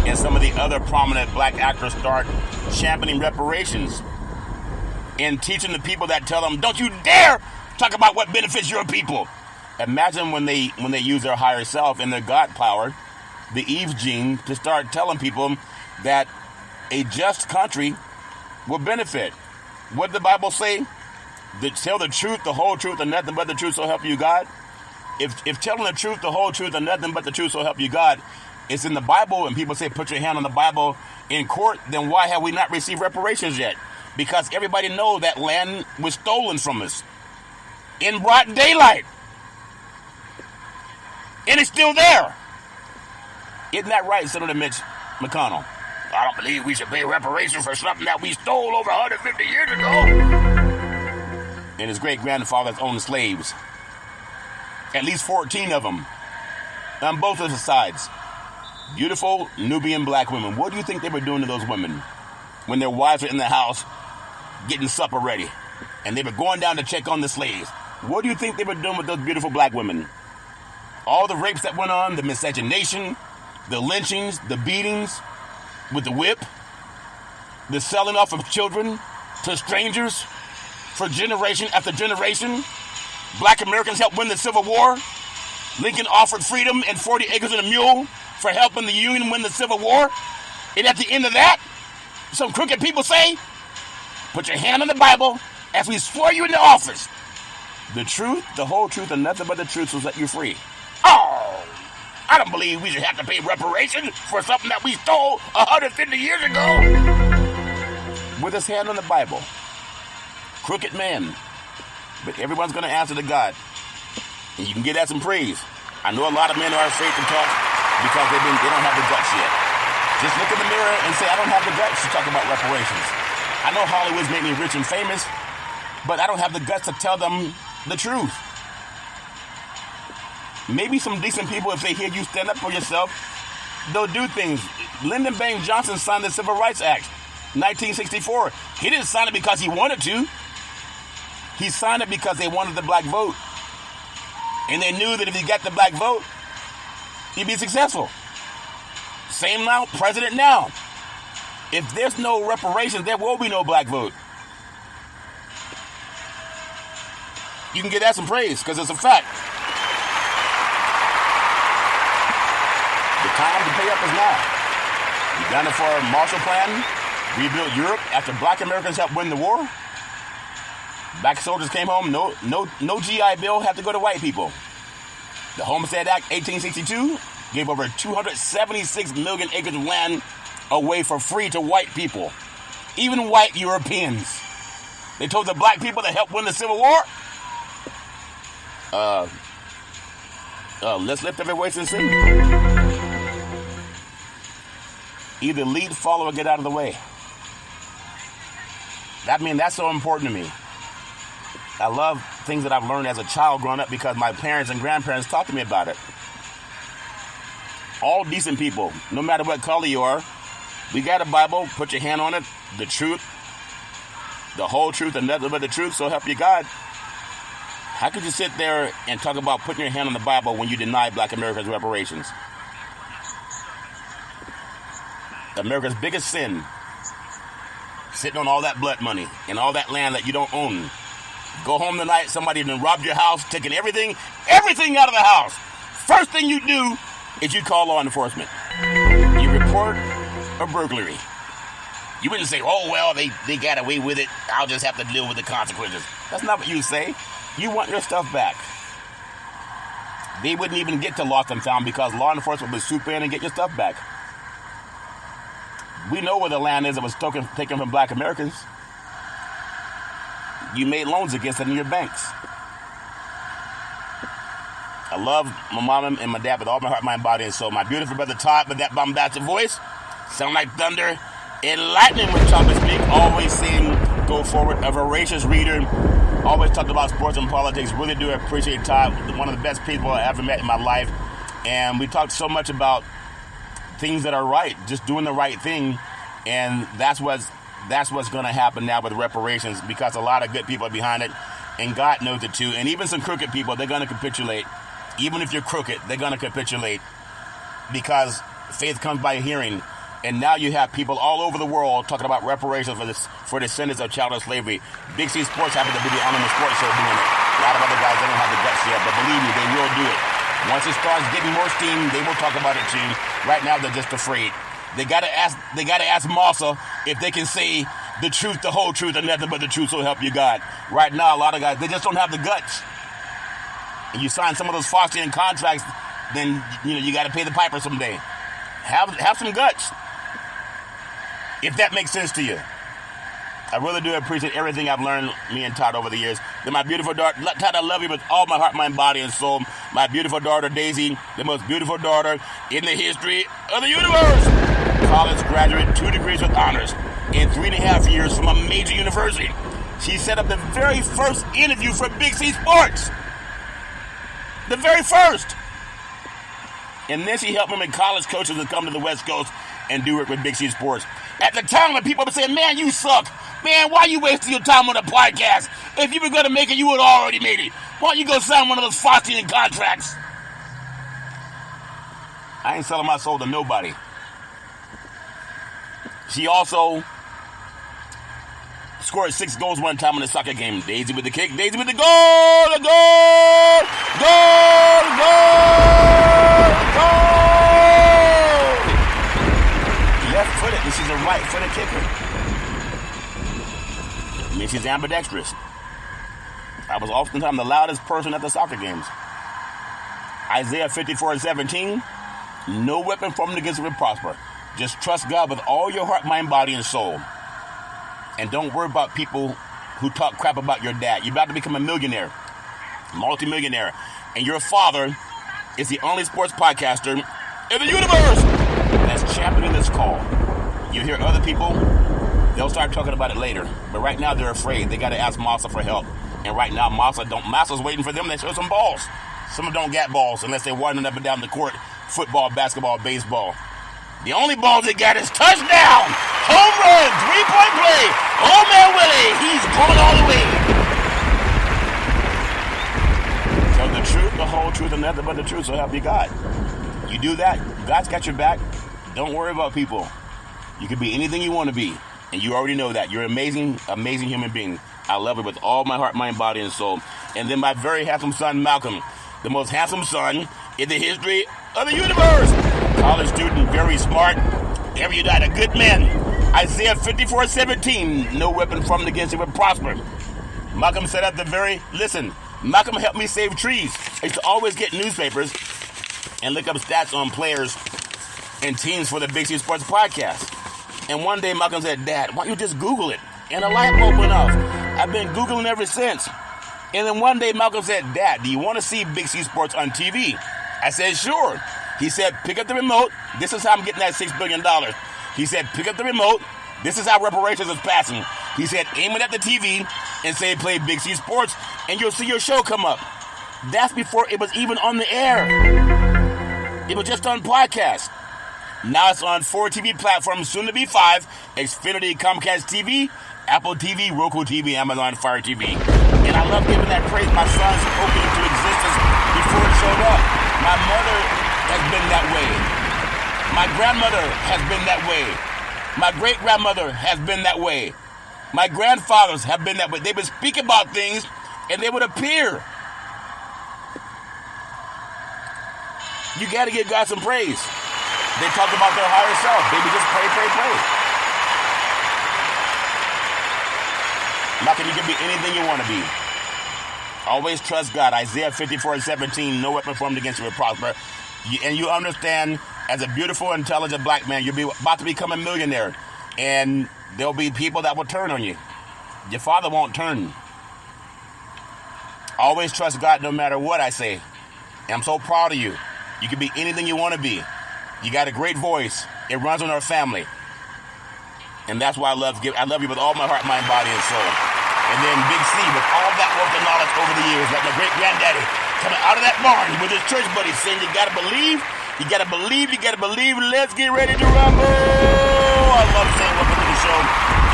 Speaker 12: and some of the other prominent black actors start championing reparations and teaching the people that tell them, don't you dare talk about what benefits your people. Imagine when they use their higher self and their God power, the Eve gene, to start telling people that a just country will benefit. What did the Bible say? Tell the truth, the whole truth, and nothing but the truth, so help you God. If telling the truth, the whole truth, and nothing but the truth, so help you God, it's in the Bible, and people say put your hand on the Bible in court, then why have we not received reparations yet? Because everybody knows that land was stolen from us in broad daylight. And it's still there. Isn't that right, Senator Mitch McConnell? I don't believe we should pay reparations for something that we stole over 150 years ago. And his great-grandfathers owned slaves. At least 14 of them. On both of the sides. Beautiful Nubian black women. What do you think they were doing to those women when their wives were in the house getting supper ready? And they were going down to check on the slaves. What do you think they were doing with those beautiful black women? All the rapes that went on, the miscegenation, the lynchings, the beatings with the whip, the selling off of children to strangers for generation after generation. Black Americans helped win the Civil War. Lincoln offered freedom and 40 acres and a mule for helping the Union win the Civil War. And at the end of that, some crooked people say, put your hand on the Bible as we swore you into office. The truth, the whole truth, and nothing but the truth will set you free. Oh, I don't believe we should have to pay reparations for something that we stole 150 years ago. With his hand on the Bible. Crooked man. But everyone's going to answer to God. And you can get that some praise. I know a lot of men are afraid to talk because they don't have the guts yet. Just look in the mirror and say, I don't have the guts to talk about reparations. I know Hollywood's made me rich and famous, but I don't have the guts to tell them the truth. Maybe some decent people, if they hear you stand up for yourself, they'll do things. Lyndon Baines Johnson signed the Civil Rights Act, 1964. He didn't sign it because he wanted to. He signed it because they wanted the black vote. And they knew that if he got the black vote, he'd be successful. Same now, president now. If there's no reparations, there will be no black vote. You can give that some praise because it's a fact. The time to pay up is now. Uganda for a Marshall Plan, rebuilt Europe after black Americans helped win the war. Black soldiers came home, no GI Bill had to go to white people. The Homestead Act, 1862, gave over 276 million acres of land away for free to white people, even white Europeans. They told the black people that helped win the Civil War, let's lift every voice and sing. Either lead, follow, or get out of the way. That's so important to me. I love things that I've learned as a child growing up because my parents and grandparents talked to me about it. All decent people, no matter what color you are, we got a Bible, put your hand on it, the truth, the whole truth, and nothing but the truth, so help you God. How could you sit there and talk about putting your hand on the Bible when you deny black Americans reparations? America's biggest sin, sitting on all that blood money and all that land that you don't own. Go home tonight, somebody done robbed your house, taking everything out of the house. First thing you do is you call law enforcement. You report a burglary. You wouldn't say, oh, well, they got away with it. I'll just have to deal with the consequences. That's not what you say. You want your stuff back. They wouldn't even get to lost and found because law enforcement would swoop in and get your stuff back. We know where the land is that was taken from black Americans. You made loans against it in your banks. I love my mom and my dad with all my heart, mind, body, and soul. My beautiful brother Todd with that bombastic voice. Sound like thunder and lightning when Thomas speak. Always sing, go forward. A voracious reader. Always talked about sports and politics. Really do appreciate Todd. One of the best people I ever met in my life. And we talked so much about things that are right. Just doing the right thing. And that's what's going to happen now with reparations because a lot of good people are behind it, and God knows it too. And even some crooked people, they're going to capitulate. Even if you're crooked, they're going to capitulate because faith comes by hearing. And now you have people all over the world talking about reparations for descendants of chattel slavery. Big C Sports happens to be the only sports show doing it. A lot of other guys, they don't have the guts yet, but believe me, they will do it. Once it starts getting more steam, they will talk about it too. Right now, they're just afraid. They gotta ask Massa if they can say the truth, the whole truth, and nothing but the truth, so help you God. Right now, a lot of guys, they just don't have the guts. And you sign some of those Faustian contracts, then you got to pay the piper someday. Have some guts, if that makes sense to you. I really do appreciate everything I've learned, me and Todd, over the years. Then my beautiful daughter, Todd, I love you with all my heart, mind, body, and soul. My beautiful daughter, Daisy, the most beautiful daughter in the history of the universe. College graduate, 2 degrees with honors in 3.5 years from a major university. She set up the very first interview for Big C Sports. The very first. And then she helped me with college coaches to come to the West Coast and do it with Big C Sports. At the time when people would say, man, you suck. Man, why you wasting your time on a podcast? If you were going to make it, you would have already made it. Why don't you go sign one of those Faustian contracts? I ain't selling my soul to nobody. She also scored 6 goals one time in a soccer game. Daisy with the kick. Daisy with the goal. A goal. Goal. Goal. Goal. Left-footed, and she's a right-footed kicker. I mean, she's ambidextrous. I was oftentimes the loudest person at the soccer games. Isaiah 54:17. No weapon formed against you will prosper. Just trust God with all your heart, mind, body, and soul. And don't worry about people who talk crap about your dad. You're about to become a millionaire, multi-millionaire. And your father is the only sports podcaster in the universe that's championing this call. You hear other people, they'll start talking about it later. But right now they're afraid. They got to ask Massa for help. And right now Massa's waiting for them to show some balls. Some don't get balls unless they're running up and down the court. Football, basketball, baseball. The only balls they got is touchdown, home run, 3-point play. Oh man, Willie, he's going all the way. Tell the truth, the whole truth, and nothing but the truth, so help you God. You do that, God's got your back. Don't worry about people. You can be anything you want to be, and you already know that. You're an amazing, amazing human being. I love it with all my heart, mind, body, and soul. And then my very handsome son, Malcolm, the most handsome son in the history of the universe. College student, very smart, erudite, a good man. Isaiah 54:17, no weapon formed against him will prosper. Malcolm said Malcolm helped me save trees. I used to always get newspapers and look up stats on players and teams for the Big C Sports Podcast. And one day Malcolm said, Dad, why don't you just Google it? And a light bulb went off. I've been Googling ever since. And then one day Malcolm said, Dad, do you want to see Big C Sports on TV? I said, sure. He said, pick up the remote. This is how I'm getting that $6 billion. He said, pick up the remote. This is how Reparations is passing. He said, aim it at the TV and say, play Big C Sports, and you'll see your show come up. That's before it was even on the air. It was just on podcast. Now it's on 4 TV platforms, soon to be 5, Xfinity, Comcast TV, Apple TV, Roku TV, Amazon Fire TV. And I love giving that praise. My son spoke it into existence before it showed up. My mother has been that way. My grandmother has been that way. My great-grandmother has been that way. My grandfathers have been that way. They would speak about things and they would appear. You got to give God some praise. They talk about their higher self. They would just pray, pray, pray. Malcolm, you can be anything you want to be. Always trust God. Isaiah 54:17, no weapon formed against you will prosper. And you understand, as a beautiful, intelligent black man, you'll be about to become a millionaire. And there'll be people that will turn on you. Your father won't turn. Always trust God no matter what I say. And I'm so proud of you. You can be anything you want to be. You got a great voice. It runs on our family. And that's why I love you with all my heart, mind, body, and soul. And then Big C, with all that wealth and knowledge over the years, like my great-granddaddy, coming out of that barn with his church buddies saying, you gotta believe, you gotta believe, you gotta believe. Let's get ready to rumble. I love saying welcome to the show.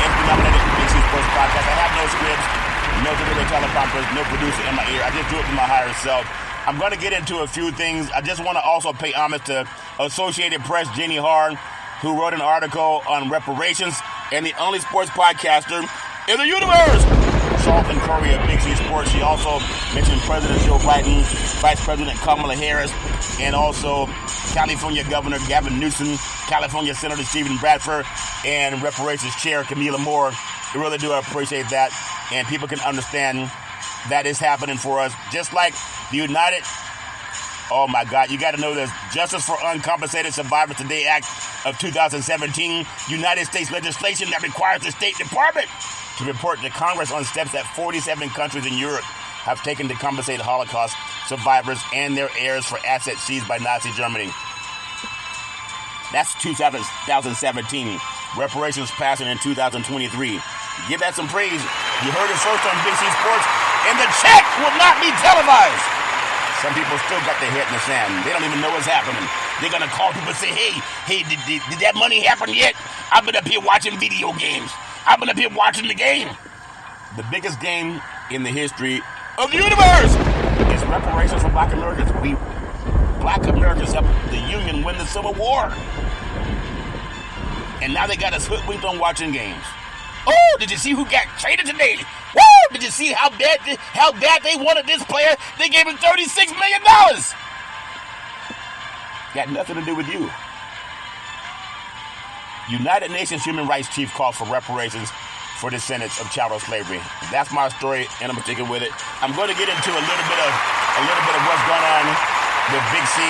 Speaker 12: And be nominated for Big C Sports Podcast. I have no scripts, no delivery teleprompters, no producer in my ear. I just do it for my higher self. I'm going to get into a few things. I just want to also pay homage to Associated Press, Jenny Harn, who wrote an article on reparations and the only sports podcaster in the universe. Charlton Curry of Big C Sports. She also mentioned President Joe Biden, Vice President Kamala Harris, and also California Governor Gavin Newsom, California Senator Stephen Bradford, and Reparations Chair Camila Moore. We really do appreciate that, and people can understand that is happening for us. Just like the United, oh my God, you got to know this. Justice for Uncompensated Survivors Today Act of 2017, United States legislation that requires the State Department to report to Congress on steps that 47 countries in Europe have taken to compensate Holocaust survivors and their heirs for assets seized by Nazi Germany. That's 2017. Reparations passing in 2023. Give that some praise. You heard it first on Big C Sports, and the check will not be televised. Some people still got their head in the sand. They don't even know what's happening. They're going to call people and say, hey, did that money happen yet? I've been up here watching video games. I've been up here watching the game. The biggest game in the history of the universe is reparations for Black Americans. Black Americans helped the Union win the Civil War. And now they got us hoodwinked on watching games. Oh, did you see who got traded today? Woo! Did you see how bad they wanted this player? They gave him $36 million. Got nothing to do with you. United Nations Human Rights Chief calls for reparations for descendants of chattel slavery. That's my story, and I'm sticking with it. I'm going to get into a little bit of what's going on with Big C,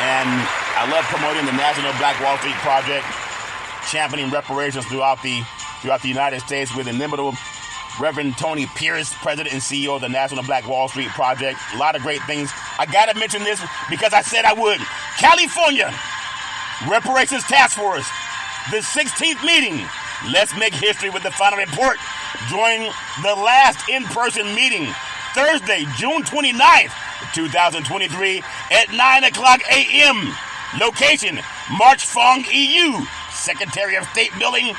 Speaker 12: and I love promoting the National Black Wall Street Project, championing reparations throughout the United States with inimitable Reverend Tony Pierce, President and CEO of the National Black Wall Street Project. A lot of great things. I got to mention this because I said I would. California Reparations Task Force, the 16th meeting. Let's make history with the final report. Join the last in-person meeting Thursday, June 29th, 2023 at 9 o'clock a.m. Location, March Fong EU, Secretary of State Building,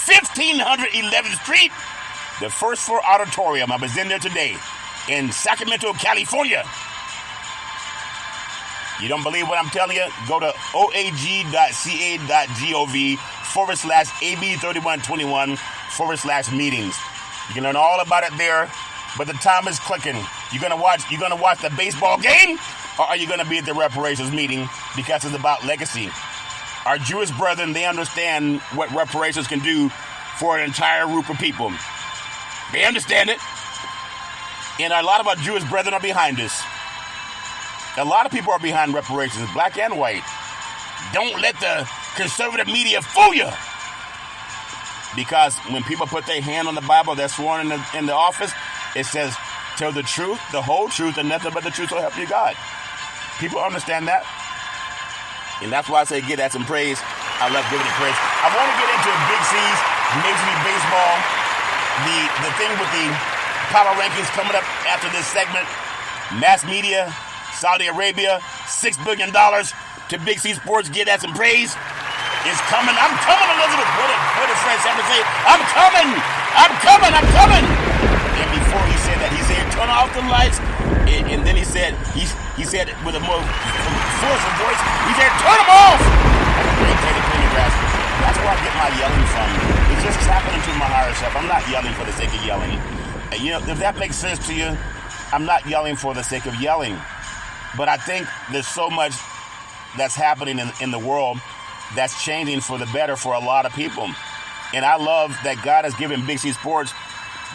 Speaker 12: 1511th Street, the first floor auditorium. I was in there today in Sacramento, California. You don't believe what I'm telling you? Go to oag.ca.gov/AB3121/meetings. You can learn all about it there, but the time is clicking. You're gonna watch the baseball game, or are you gonna be at the reparations meeting because it's about legacy? Our Jewish brethren, they understand what reparations can do for an entire group of people. They understand it. And a lot of our Jewish brethren are behind us. A lot of people are behind reparations, black and white. Don't let the conservative media fool you. Because when people put their hand on the Bible, they're sworn in the office, it says, tell the truth, the whole truth, and nothing but the truth will help you God. People understand that. And that's why I say give that some praise. I love giving it praise. I want to get into Big C's Major League Baseball. The thing with the power rankings coming up after this segment. Mass media, Saudi Arabia, $6 billion to Big C Sports. Give that some praise. It's coming. I'm coming, Elizabeth. What did Fred Sanford say? I'm coming. I'm coming. I'm coming. And before he said that, he said, turn off the lights. And then he said with a more forceful voice, he said, turn them off. That's where I get my yelling from. It's just happening to my higher self. I'm not yelling for the sake of yelling. You know, if that makes sense to you, I'm not yelling for the sake of yelling. But I think there's so much that's happening in the world that's changing for the better for a lot of people. And I love that God has given Big C Sports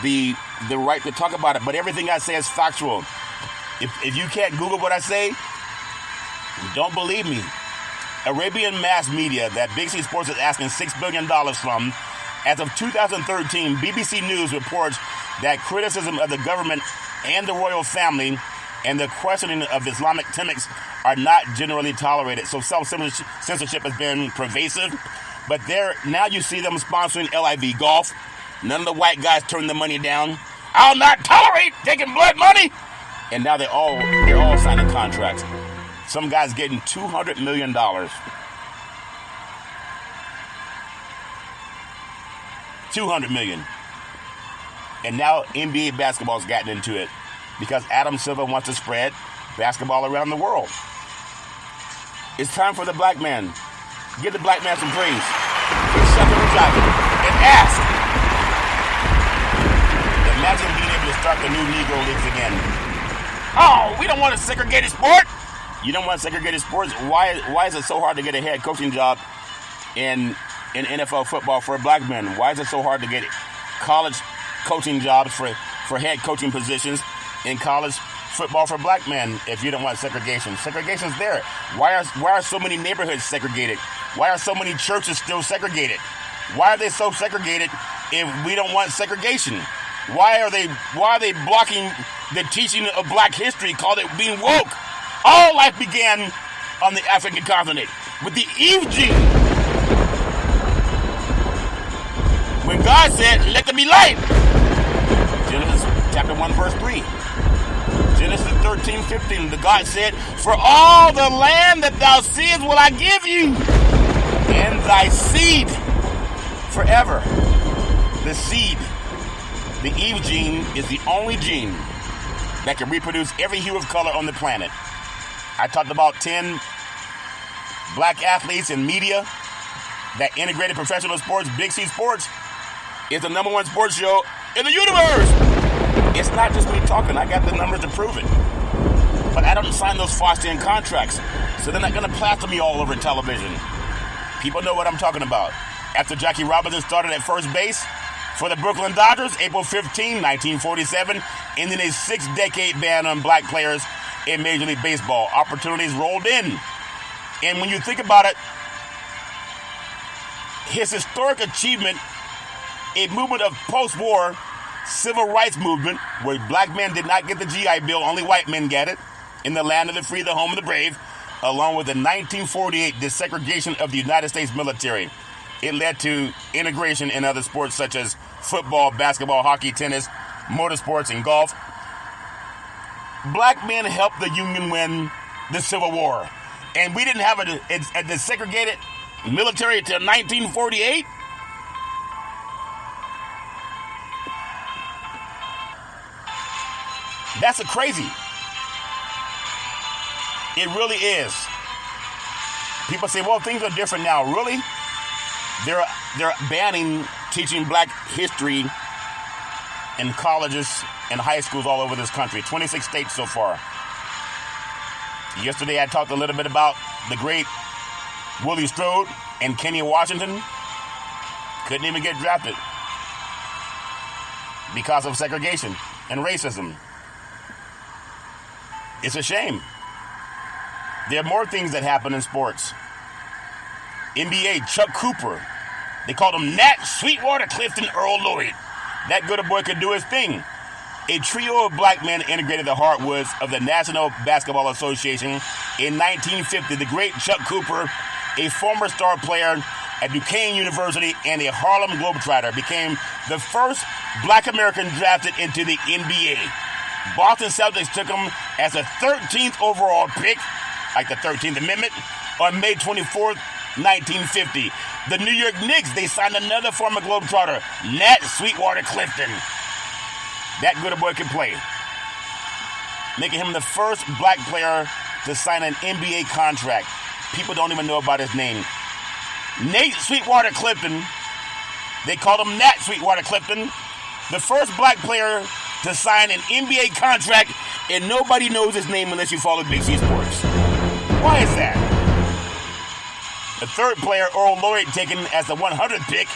Speaker 12: the right to talk about it. But everything I say is factual. If you can't Google what I say, don't believe me. Arabian mass media that Big C Sports is asking $6 billion from, as of 2013, BBC News reports that criticism of the government and the royal family and the questioning of Islamic tenets are not generally tolerated. So self-censorship has been pervasive. But now you see them sponsoring LIV Golf. None of the white guys turn the money down. I'll not tolerate taking blood money. And now they're all signing contracts. Some guy's getting $200 million. $200 million. And now NBA basketball's gotten into it because Adam Silver wants to spread basketball around the world. It's time for the black man. Give the black man some praise. Put something in and ask. Imagine being able to start the new Negro Leagues again. Oh, we don't want a segregated sport. You don't want segregated sports? Why is it so hard to get a head coaching job in NFL football for black men? Why is it so hard to get college coaching jobs for head coaching positions in college football for black men if you don't want segregation? Segregation's there. Why are so many neighborhoods segregated? Why are so many churches still segregated? Why are they so segregated if we don't want segregation? Why are they blocking the teaching of black history, called it being woke? All life began on the African continent with the Eve gene. When God said, let there be light. Genesis chapter 1, verse 3. Genesis 13:15, the God said, for all the land that thou seest will I give you, and thy seed forever. The seed, the Eve gene, is the only gene that can reproduce every hue of color on the planet. I talked about 10 black athletes in media that integrated professional sports. Big C Sports is the number one sports show in the universe. It's not just me talking. I got the numbers to prove it. But I don't sign those Faustian contracts, so they're not going to plaster me all over television. People know what I'm talking about. After Jackie Robinson started at first base for the Brooklyn Dodgers, April 15, 1947, ending a 6-decade ban on black players in Major League Baseball. Opportunities rolled in. And when you think about it, his historic achievement, a movement of post-war civil rights movement where black men did not get the GI Bill, only white men get it, in the land of the free, the home of the brave, along with the 1948 desegregation of the United States military. It led to integration in other sports such as football, basketball, hockey, tennis, motorsports, and golf. Black men helped the Union win the Civil War. And we didn't have a desegregated military until 1948. That's crazy. It really is. People say, well, things are different now. Really? They're banning teaching black history in colleges and high schools all over this country. 26 states so far. Yesterday I talked a little bit about the great Willie Strode and Kenny Washington. Couldn't even get drafted because of segregation and racism. It's a shame. There are more things that happen in sports. NBA, Chuck Cooper. They called him Nat, Sweetwater, Clifton, Earl Lloyd. That good boy could do his thing. A trio of black men integrated the hardwoods of the National Basketball Association in 1950. The great Chuck Cooper, a former star player at Duquesne University and a Harlem Globetrotter, became the first black American drafted into the NBA. Boston Celtics took him as a 13th overall pick, like the 13th Amendment, on May 24th, 1950. The New York Knicks, they signed another former Globetrotter, Nat Sweetwater Clifton. That good boy can play, making him the first black player to sign an NBA contract. People don't even know about his name. Nate Sweetwater Clifton, they called him Nat Sweetwater Clifton, the first black player to sign an NBA contract, and nobody knows his name unless you follow Big C Sports. Why is that? The third player, Earl Lloyd, taken as the 100th pick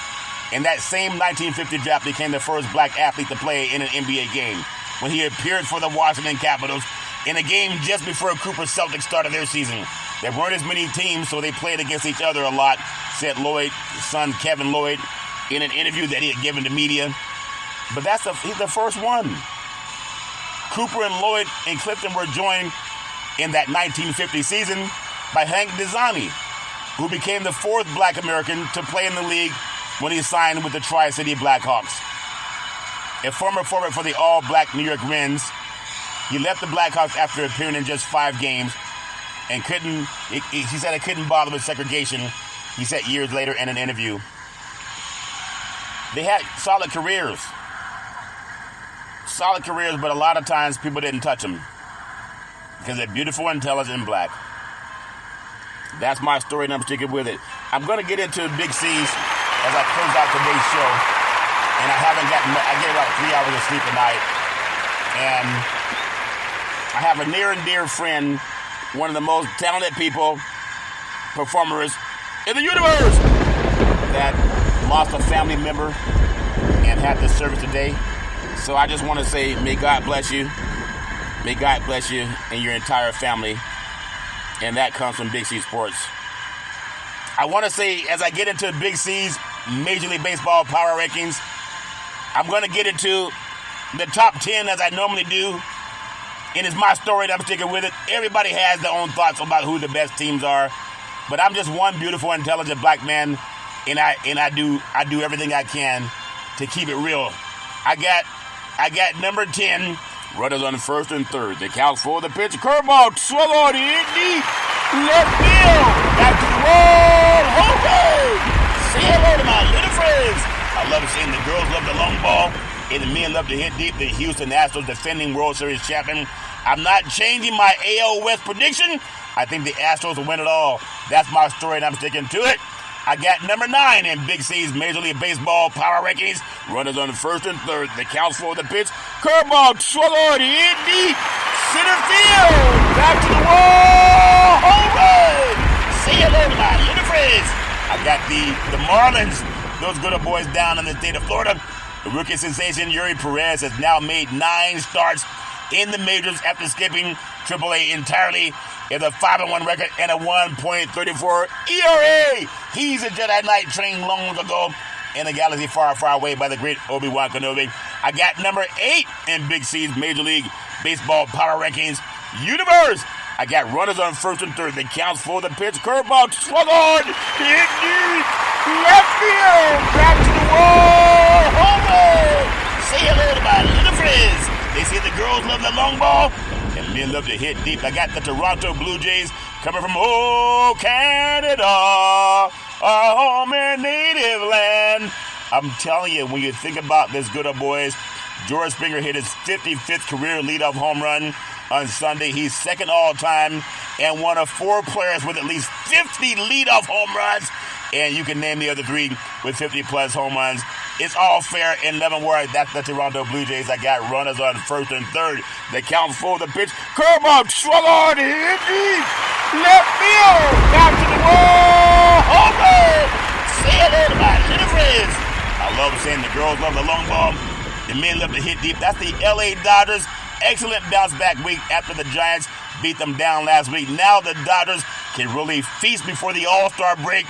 Speaker 12: in that same 1950 draft, became the first black athlete to play in an NBA game when he appeared for the Washington Capitals in a game just before Cooper Celtics started their season. There weren't as many teams, so they played against each other a lot, said Lloyd's son, Kevin Lloyd, in an interview that he had given to media. But he's the first one. Cooper and Lloyd and Clifton were joined in that 1950 season by Hank Dezzani, who became the fourth black American to play in the league when he signed with the Tri-City Blackhawks. A former forward for the all-black New York Rens, he left the Blackhawks after appearing in just 5 games and he said it couldn't bother with segregation, he said years later in an interview. They had solid careers, but a lot of times people didn't touch them because they're beautiful, intelligent, and black. That's my story, and I'm sticking with it. I'm going to get into Big C's as I close out today's show, and I get about 3 hours of sleep a night, and I have a near and dear friend, one of the most talented performers in the universe, that lost a family member and had this service today. So I just want to say, may God bless you. May God bless you and your entire family. And that comes from Big C Sports. I want to say, as I get into Big C's Major League Baseball power rankings, I'm going to get into the top 10 as I normally do. And it's my story and I'm sticking with it. Everybody has their own thoughts about who the best teams are. But I'm just one beautiful, intelligent black man. And I do everything I can to keep it real. I got number 10. Runners on first and third. They count for the pitch. Curveball. Swung on in deep. Left field. Back to the wall. Home run. Say hello to my little friends. I love seeing the girls love the long ball and the men love to hit deep. The Houston Astros defending World Series champion. I'm not changing my AL West prediction. I think the Astros will win it all. That's my story and I'm sticking to it. I got number 9 in Big C's Major League Baseball power rankings. Runners on the first and third. The counts for the pitch. Curveball, swung on, hit deep. Center field. Back to the wall. Home run. Say hello to my little friends. I got the Marlins. Those good old boys down in the state of Florida. The rookie sensation Reparations has now made 9 starts in the majors after skipping AAA entirely. With a 5-1 record and a 1.34 ERA. He's a Jedi Knight trained long ago in a galaxy far, far away by the great Obi-Wan Kenobi. I got number 8 in Big C's Major League Baseball power rankings universe. I got runners on first and third. The counts for the pitch. Curveball swung on. Hit deep. Left field. Back to the wall. Home run. Say hello to my little friends. They say the girls love the long ball. And men love to hit deep. I got the Toronto Blue Jays coming from Canada, our home and native land. I'm telling you, when you think about this good old boys, George Springer hit his 55th career leadoff home run on Sunday. He's second all-time and one of 4 players with at least 50 leadoff home runs. And you can name the other 3 with 50-plus home runs. It's all fair in 11 words. That's the Toronto Blue Jays. I got runners on first and third. The count for the pitch. Curveball, swung on, hit deep. Left field. Back to the wall. Home run. Say hello to my little friends. I love saying the girls love the long ball. The men love to hit deep. That's the LA Dodgers. Excellent bounce back week after the Giants beat them down last week. Now the Dodgers can really feast before the All-Star break.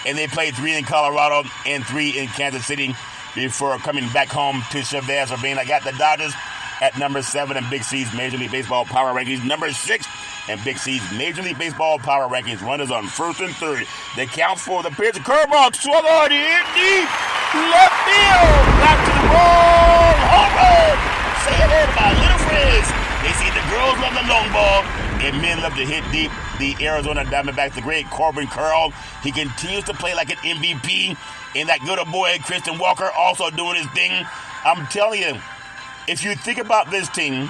Speaker 12: And they played 3 in Colorado and 3 in Kansas City before coming back home to Chavez Ravine. I got the Dodgers at number 7 in Big C's Major League Baseball power rankings. Number 6 in Big C's Major League Baseball power rankings. Runners on first and third. They count for the pitch. Curveball, swung on, hit deep. Left field. Back to the wall. Home run. Say hello to my little friends. They say the girls love the long ball and men love to hit deep. The Arizona Diamondbacks, the great Corbin Carroll, he continues to play like an MVP. And that good old boy, Christian Walker, also doing his thing. I'm telling you, if you think about this team,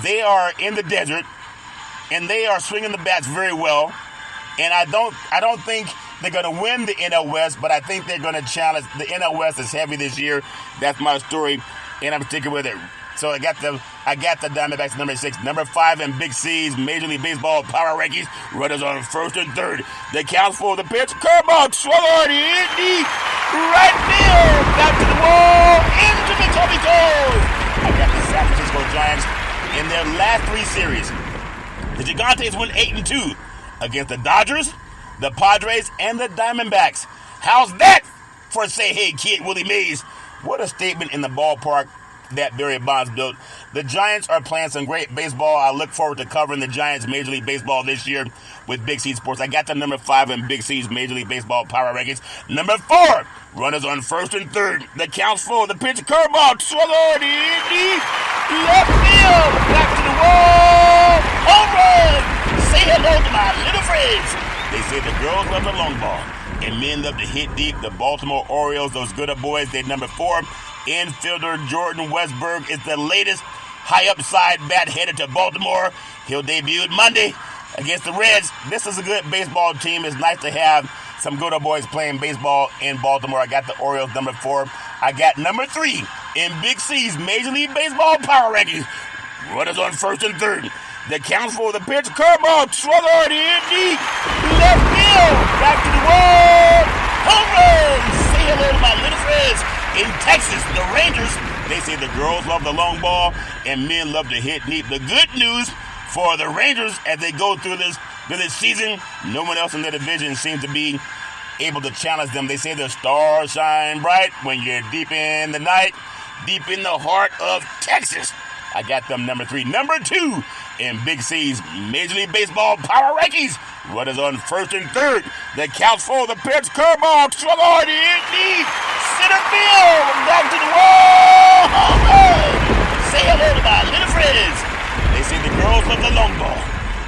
Speaker 12: they are in the desert, and they are swinging the bats very well. And I don't think they're going to win the NL West, but I think they're going to challenge. The NL West is heavy this year. That's my story, and I'm sticking with it. So I got the Diamondbacks number 6. Number 5 in Big C's Major League Baseball power rankings. Runners on first and third. The count for the pitch. Curveball, swung on, hit deep. Right field. Back to the wall. Into the Toby Toes. I got the San Francisco Giants in their last 3 series. The Gigantes went 8-2 against the Dodgers, the Padres, and the Diamondbacks. How's that for Say Hey Kid Willie Mays? What a statement in the ballpark that Barry Bonds built. The Giants are playing some great baseball. I look forward to covering the Giants Major League Baseball this year with Big C Sports. I got the number 5 in Big C's Major League Baseball power rankings. Number 4, runners on first and third. The count's full. The pitch, curveball, swung on, hit deep. Left field. Back to the wall. Home run. Say hello to my little friends. They say the girls love the long ball and men love to hit deep. The Baltimore Orioles, those good boys, they're number 4. Infielder Jordan Westberg is the latest high upside bat headed to Baltimore. He'll debut Monday against the Reds. This is a good baseball team. It's nice to have some good old boys playing baseball in Baltimore. I got the Orioles number 4. I got number 3 in Big C's Major League Baseball power rankings. Runners on first and third. The count for the pitch. Curveball, swung on, hit deep. Left field. Back to the wall. Home run. Say hello to my little friends. In Texas, the Rangers, they say the girls love the long ball and men love to hit deep. The good news for the Rangers as they go through this season, no one else in the division seems to be able to challenge them. They say the stars shine bright when you're deep in the night, deep in the heart of Texas. I got them number 3. Number 2 in Big C's Major League Baseball power rankings. Runners on first and third. The count for the pitch. Curveball, swung on, hit deep. Center field. Back to the wall. Home run. Say hello to my little friends. They say the girls love the long ball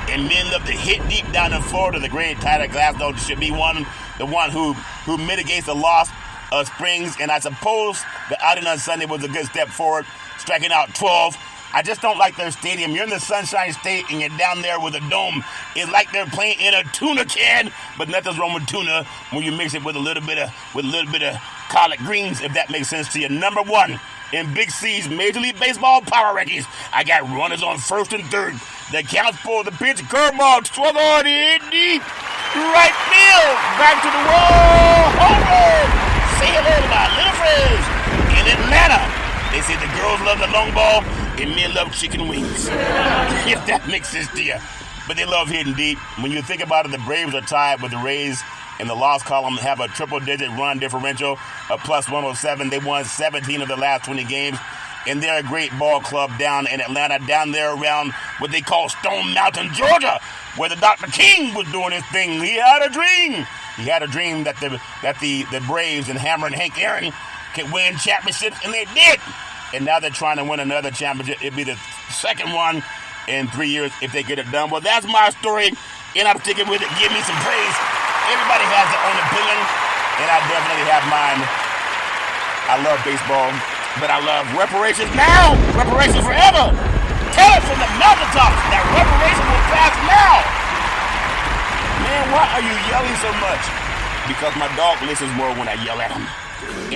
Speaker 12: and men love to hit deep down in Florida. The great Tyler Glasnow should be the one who mitigates the loss of Springs. And I suppose the outing on Sunday was a good step forward, striking out 12 I just don't like their stadium. You're in the Sunshine State and you're down there with a dome. It's like they're playing in a tuna can, but nothing's wrong with tuna when you mix it with a little bit of collard greens, if that makes sense to you. Number one in Big C's Major League Baseball power rankings, I got runners on first and third. The count for the pitch, curveball, swung on in deep, right field, back to the wall, home run. Say hello to my little friends in Atlanta. They say the girls love the long ball and men love chicken wings. If that makes sense to you. But they love hitting deep. When you think about it, the Braves are tied with the Rays in the loss column, have a triple-digit run differential of plus 107. They won 17 of the last 20 games. And they're a great ball club down in Atlanta, down there around what they call Stone Mountain, Georgia, where the Dr. King was doing his thing. He had a dream. He had a dream that the Braves and Hammer and Hank Aaron could win championships, and they did. And now they're trying to win another championship. It'd be the second one in 3 years if they get it done. Well, that's my story, and I'm sticking with it. Give me some praise. Everybody has their own opinion, and I definitely have mine. I love baseball. But I love reparations now, reparations forever. Tell it from the mountaintops that reparations will pass now. Man, why are you yelling so much? Because my dog listens more when I yell at him.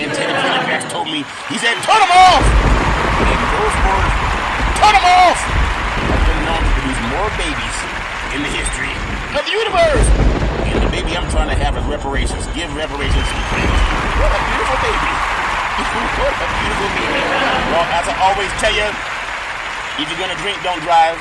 Speaker 12: And Teddy Pendergrass told me, he said, turn them off. And those words, turn them off, have been known to produce more babies in the history of the universe. And the baby I'm trying to have is reparations. Give reparations some praise. What a beautiful baby. What a beautiful baby. Well, as I always tell you, if you're going to drink, don't drive.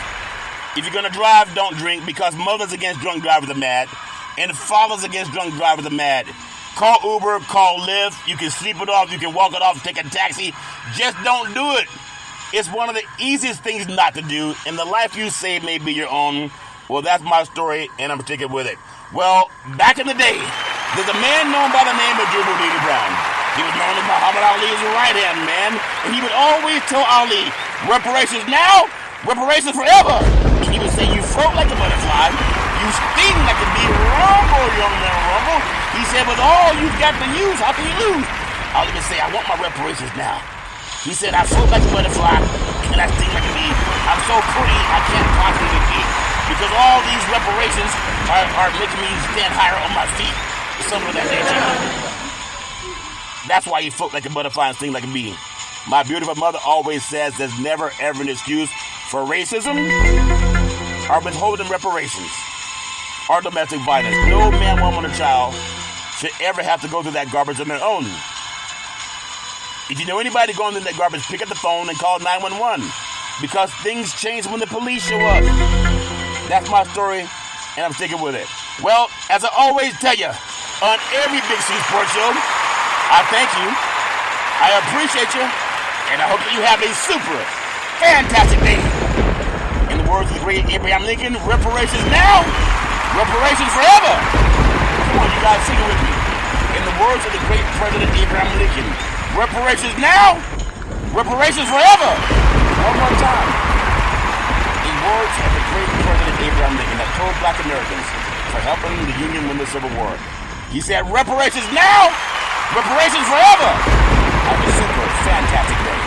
Speaker 12: If you're going to drive, don't drink, because mothers against drunk drivers are mad, and fathers against drunk drivers are mad. Call Uber, call Lyft. You can sleep it off. You can walk it off, take a taxi. Just don't do it. It's one of the easiest things not to do, and the life you save may be your own. Well, that's my story, and I'm sticking with it. Well, back in the day, there's a man known by the name of Dribble Davy Brown. He was known as Muhammad Ali's right-hand man, and he would always tell Ali, reparations now, reparations forever. And he would say, you float like a butterfly, you sting like a bee, rumble, young man, rumble. He said, with all you've got to use, how can you lose? Ali would say, I want my reparations now. He said, I float like a butterfly, and I sting like a bee. I'm so pretty, I can't possibly be. Because all these reparations are making me stand higher on my feet. Something of that nature. That's why you float like a butterfly and sting like a bee. My beautiful mother always says there's never ever an excuse for racism or withholding reparations or domestic violence. No man, woman, or child should ever have to go through that garbage on their own. If you know anybody going through that garbage, pick up the phone and call 911, because things change when the police show up. That's my story, and I'm sticking with it. Well, as I always tell you, on every Big C Sports Show, I thank you, I appreciate you, and I hope that you have a super, fantastic day. In the words of the great Abraham Lincoln, reparations now, reparations forever. Come on, you guys, sing it with me. In the words of the great President Abraham Lincoln, reparations now, reparations forever. One more time. In words of the great President Abraham Lincoln that told black Americans for helping the Union win the Civil War. He said, reparations now, reparations forever. Have a super fantastic day.